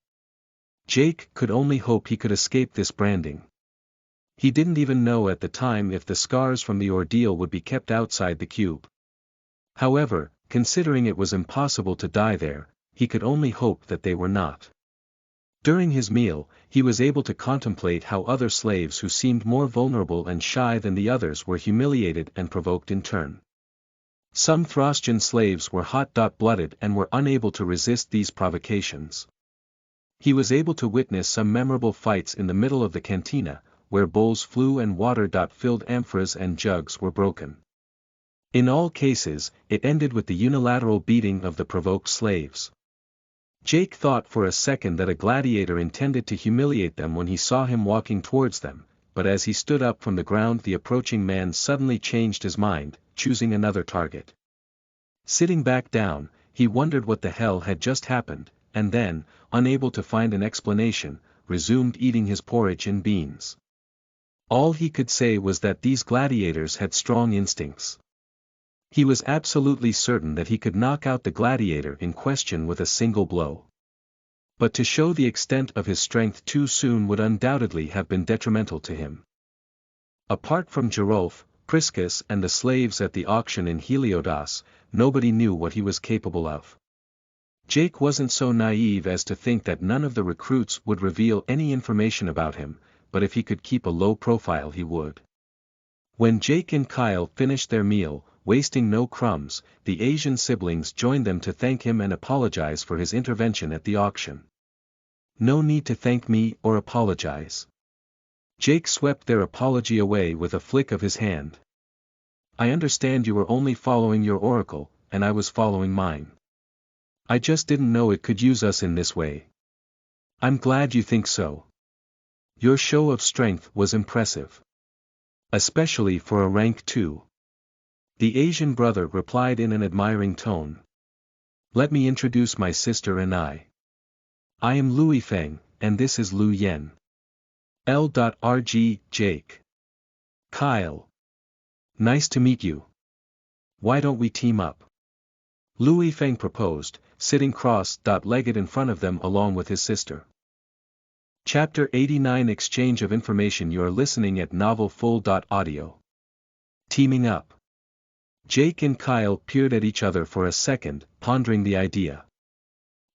Jake could only hope he could escape this branding. He didn't even know at the time if the scars from the ordeal would be kept outside the cube. However, considering it was impossible to die there, he could only hope that they were not. During his meal, he was able to contemplate how other slaves who seemed more vulnerable and shy than the others were humiliated and provoked in turn. Some Thracian slaves were hot-blooded and were unable to resist these provocations. He was able to witness some memorable fights in the middle of the cantina, where bowls flew and water-filled amphoras and jugs were broken. In all cases, it ended with the unilateral beating of the provoked slaves. Jake thought for a second that a gladiator intended to humiliate them when he saw him walking towards them, but as he stood up from the ground the approaching man suddenly changed his mind, choosing another target. Sitting back down, he wondered what the hell had just happened, and then, unable to find an explanation, resumed eating his porridge and beans. All he could say was that these gladiators had strong instincts. He was absolutely certain that he could knock out the gladiator in question with a single blow. But to show the extent of his strength too soon would undoubtedly have been detrimental to him. Apart from Girolf, Priscus and the slaves at the auction in Heliodas, nobody knew what he was capable of. Jake wasn't so naive as to think that none of the recruits would reveal any information about him, but if he could keep a low profile he would. When Jake and Kyle finished their meal, wasting no crumbs, the Asian siblings joined them to thank him and apologize for his intervention at the auction. No need to thank me or apologize. Jake swept their apology away with a flick of his hand. I understand you were only following your oracle, and I was following mine. I just didn't know it could use us in this way. I'm glad you think so. Your show of strength was impressive. Especially for a rank 2. The Asian brother replied in an admiring tone. Let me introduce my sister and I. I am Louis Feng, and this is Lu Yen. L.RG, Jake. Kyle. Nice to meet you. Why don't we team up? Louis Feng proposed, sitting cross-legged in front of them along with his sister. Chapter 89 Exchange of Information. You are listening at novelfull.audio. Teaming up. Jake and Kyle peered at each other for a second, pondering the idea.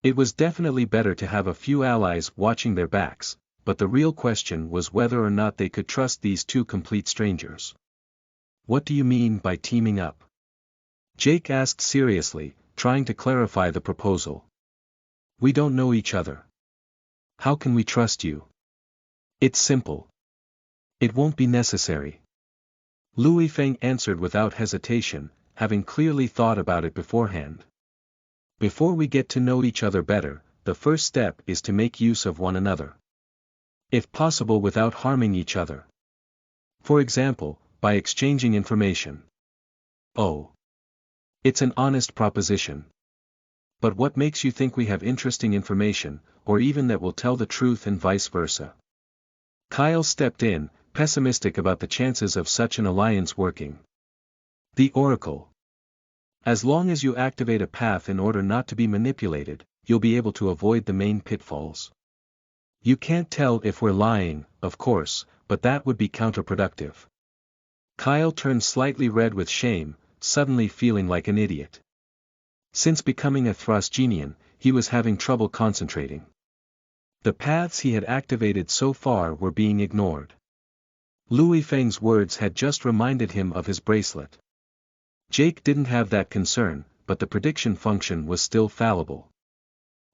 It was definitely better to have a few allies watching their backs, but the real question was whether or not they could trust these two complete strangers. What do you mean by teaming up? Jake asked seriously, trying to clarify the proposal. We don't know each other. How can we trust you? It's simple. It won't be necessary. Louis Feng answered without hesitation, having clearly thought about it beforehand. Before we get to know each other better, the first step is to make use of one another. If possible without harming each other. For example, by exchanging information. Oh. It's an honest proposition. But what makes you think we have interesting information, or even that will tell the truth and vice versa? Kyle stepped in, pessimistic about the chances of such an alliance working. The Oracle. As long as you activate a path in order not to be manipulated, you'll be able to avoid the main pitfalls. You can't tell if we're lying, of course, but that would be counterproductive. Kyle turned slightly red with shame, suddenly feeling like an idiot. Since becoming a Thracian, he was having trouble concentrating. The paths he had activated so far were being ignored. Louis Feng's words had just reminded him of his bracelet. Jake didn't have that concern, but the prediction function was still fallible.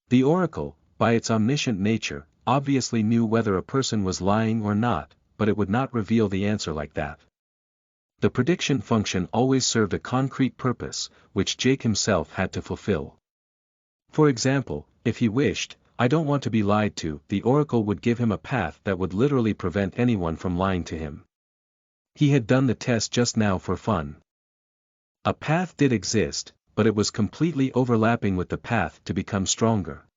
The Oracle, by its omniscient nature, obviously knew whether a person was lying or not, but it would not reveal the answer like that. The prediction function always served a concrete purpose, which Jake himself had to fulfill. For example, if he wished, I don't want to be lied to, the Oracle would give him a path that would literally prevent anyone from lying to him. He had done the test just now for fun. A path did exist, but it was completely overlapping with the path to become stronger.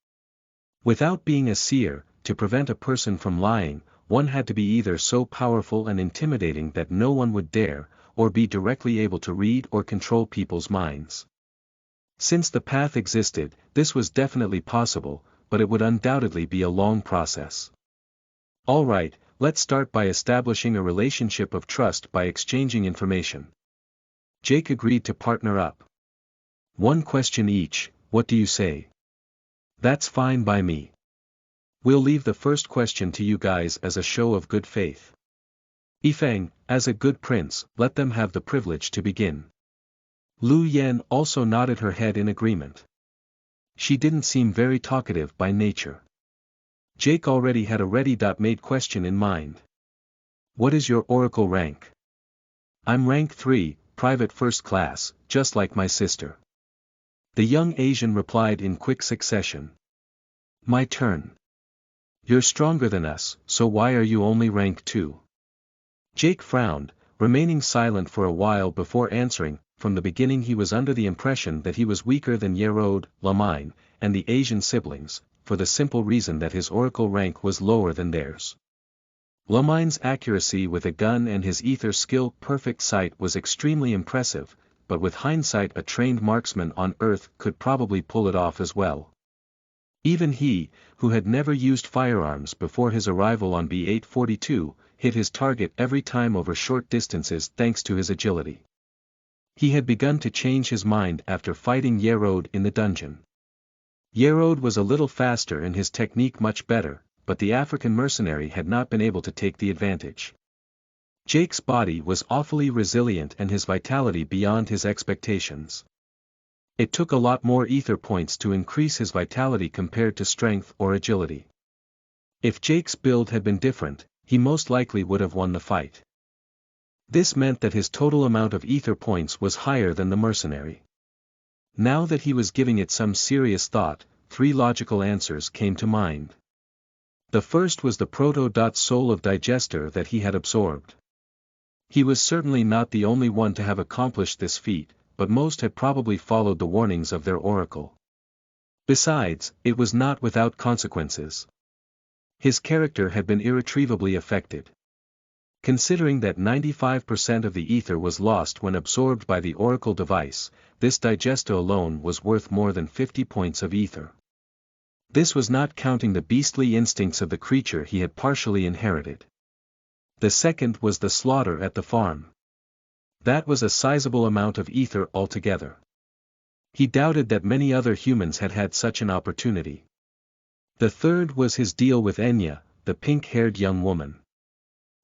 Without being a seer, to prevent a person from lying, one had to be either so powerful and intimidating that no one would dare, or be directly able to read or control people's minds. Since the path existed, this was definitely possible, but it would undoubtedly be a long process. Alright, let's start by establishing a relationship of trust by exchanging information. Jake agreed to partner up. One question each, what do you say? That's fine by me. We'll leave the first question to you guys as a show of good faith. Yifeng, as a good prince, let them have the privilege to begin. Lu Yan also nodded her head in agreement. She didn't seem very talkative by nature. Jake already had a ready-made question in mind. What is your oracle rank? I'm rank 3, private first class, just like my sister. The young Asian replied in quick succession. My turn. You're stronger than us, so why are you only rank 2? Jake frowned, remaining silent for a while before answering. From the beginning he was under the impression that he was weaker than Yerode, Lamine, and the Asian siblings, for the simple reason that his oracle rank was lower than theirs. Lamine's accuracy with a gun and his ether skill perfect sight was extremely impressive, but with hindsight a trained marksman on Earth could probably pull it off as well. Even he, who had never used firearms before his arrival on B-842, hit his target every time over short distances thanks to his agility. He had begun to change his mind after fighting Yerode in the dungeon. Yerode was a little faster and his technique much better, but the African mercenary had not been able to take the advantage. Jake's body was awfully resilient and his vitality beyond his expectations. It took a lot more ether points to increase his vitality compared to strength or agility. If Jake's build had been different, he most likely would have won the fight. This meant that his total amount of ether points was higher than the mercenary. Now that he was giving it some serious thought, 3 logical answers came to mind. The first was the proto-soul of digester that he had absorbed. He was certainly not the only one to have accomplished this feat, but most had probably followed the warnings of their oracle. Besides, it was not without consequences. His character had been irretrievably affected. Considering that 95% of the ether was lost when absorbed by the oracle device, this digester alone was worth more than 50 points of ether. This was not counting the beastly instincts of the creature he had partially inherited. The second was the slaughter at the farm. That was a sizable amount of ether altogether. He doubted that many other humans had had such an opportunity. The third was his deal with Enya, the pink-haired young woman.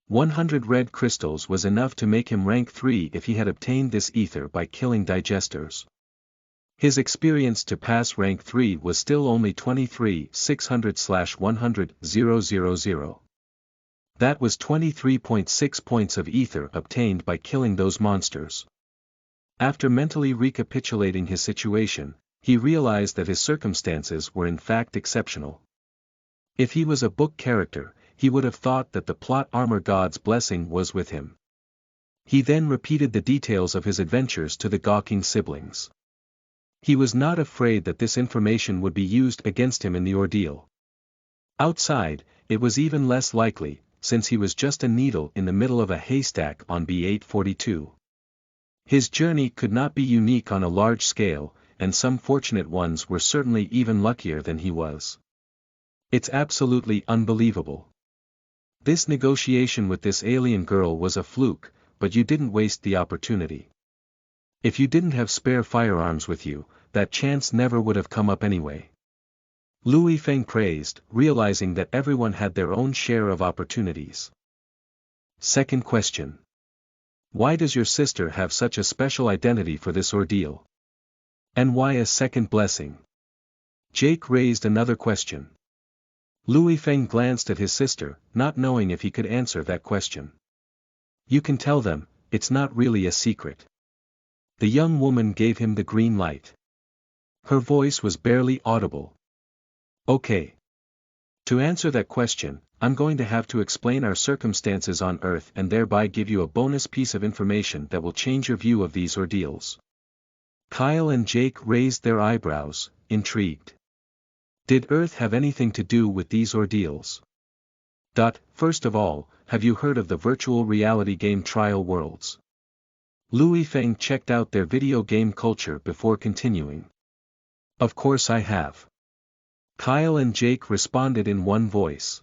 100 red crystals was enough to make him rank 3 if he had obtained this ether by killing digesters. His experience to pass rank 3 was still only 23,600/100,000. That was 23.6 points of ether obtained by killing those monsters. After mentally recapitulating his situation, he realized that his circumstances were in fact exceptional. If he was a book character, he would have thought that the plot armor god's blessing was with him. He then repeated the details of his adventures to the gawking siblings. He was not afraid that this information would be used against him in the ordeal. Outside, it was even less likely, since he was just a needle in the middle of a haystack on B-842. His journey could not be unique on a large scale, and some fortunate ones were certainly even luckier than he was. It's absolutely unbelievable. This negotiation with this alien girl was a fluke, but you didn't waste the opportunity. If you didn't have spare firearms with you, that chance never would have come up anyway. Lu Yifeng praised, realizing that everyone had their own share of opportunities. Second question. Why does your sister have such a special identity for this ordeal? And why a second blessing? Jake raised another question. Lu Yifeng glanced at his sister, not knowing if he could answer that question. You can tell them, it's not really a secret. The young woman gave him the green light. Her voice was barely audible. Okay. To answer that question, I'm going to have to explain our circumstances on Earth and thereby give you a bonus piece of information that will change your view of these ordeals. Kyle and Jake raised their eyebrows, intrigued. Did Earth have anything to do with these ordeals? First of all, have you heard of the virtual reality game Trial Worlds? Louis Feng checked out their video game culture before continuing. Of course I have. Kyle and Jake responded in one voice.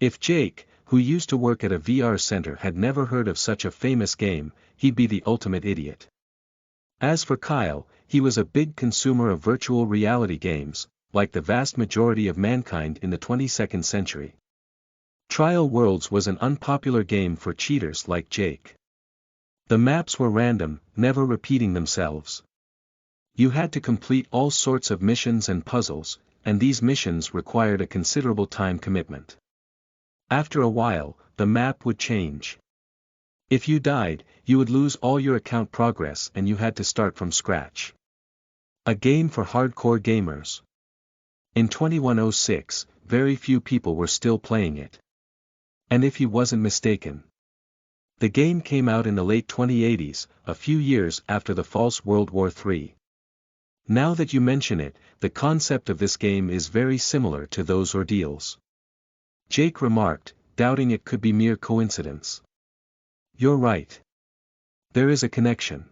If Jake, who used to work at a VR center, had never heard of such a famous game, he'd be the ultimate idiot. As for Kyle, he was a big consumer of virtual reality games, like the vast majority of mankind in the 22nd century. Trial Worlds was an unpopular game for cheaters like Jake. The maps were random, never repeating themselves. You had to complete all sorts of missions and puzzles, and these missions required a considerable time commitment. After a while, the map would change. If you died, you would lose all your account progress and you had to start from scratch. A game for hardcore gamers. In 2106, very few people were still playing it. And if he wasn't mistaken. The game came out in the late 2080s, a few years after the false World War III. Now that you mention it, the concept of this game is very similar to those ordeals. Jake remarked, doubting it could be mere coincidence. You're right. There is a connection.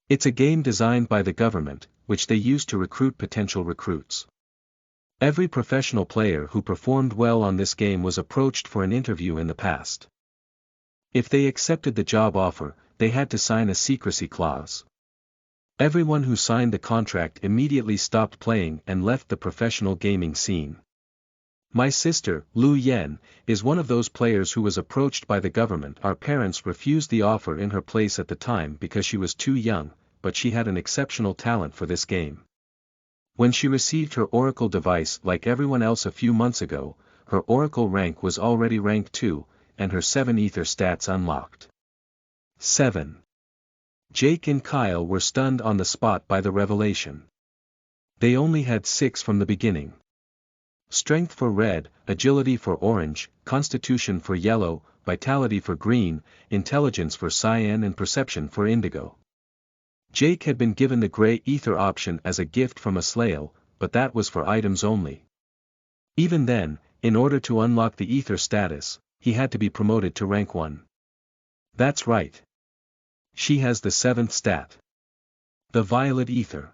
It's a game designed by the government, which they use to recruit potential recruits. Every professional player who performed well on this game was approached for an interview in the past. If they accepted the job offer, they had to sign a secrecy clause. Everyone who signed the contract immediately stopped playing and left the professional gaming scene. My sister, Lu Yen, is one of those players who was approached by the government. Our parents refused the offer in her place at the time because she was too young, but she had an exceptional talent for this game. When she received her Oracle device like everyone else a few months ago, her Oracle rank was already rank 2, and her 7 Ether stats unlocked. 7. Jake and Kyle were stunned on the spot by the revelation. They only had 6 from the beginning. Strength for red, agility for orange, constitution for yellow, vitality for green, intelligence for cyan and perception for indigo. Jake had been given the gray ether option as a gift from a Slayle, but that was for items only. Even then, in order to unlock the ether status, he had to be promoted to rank 1. That's right. She has the 7th stat. The violet ether.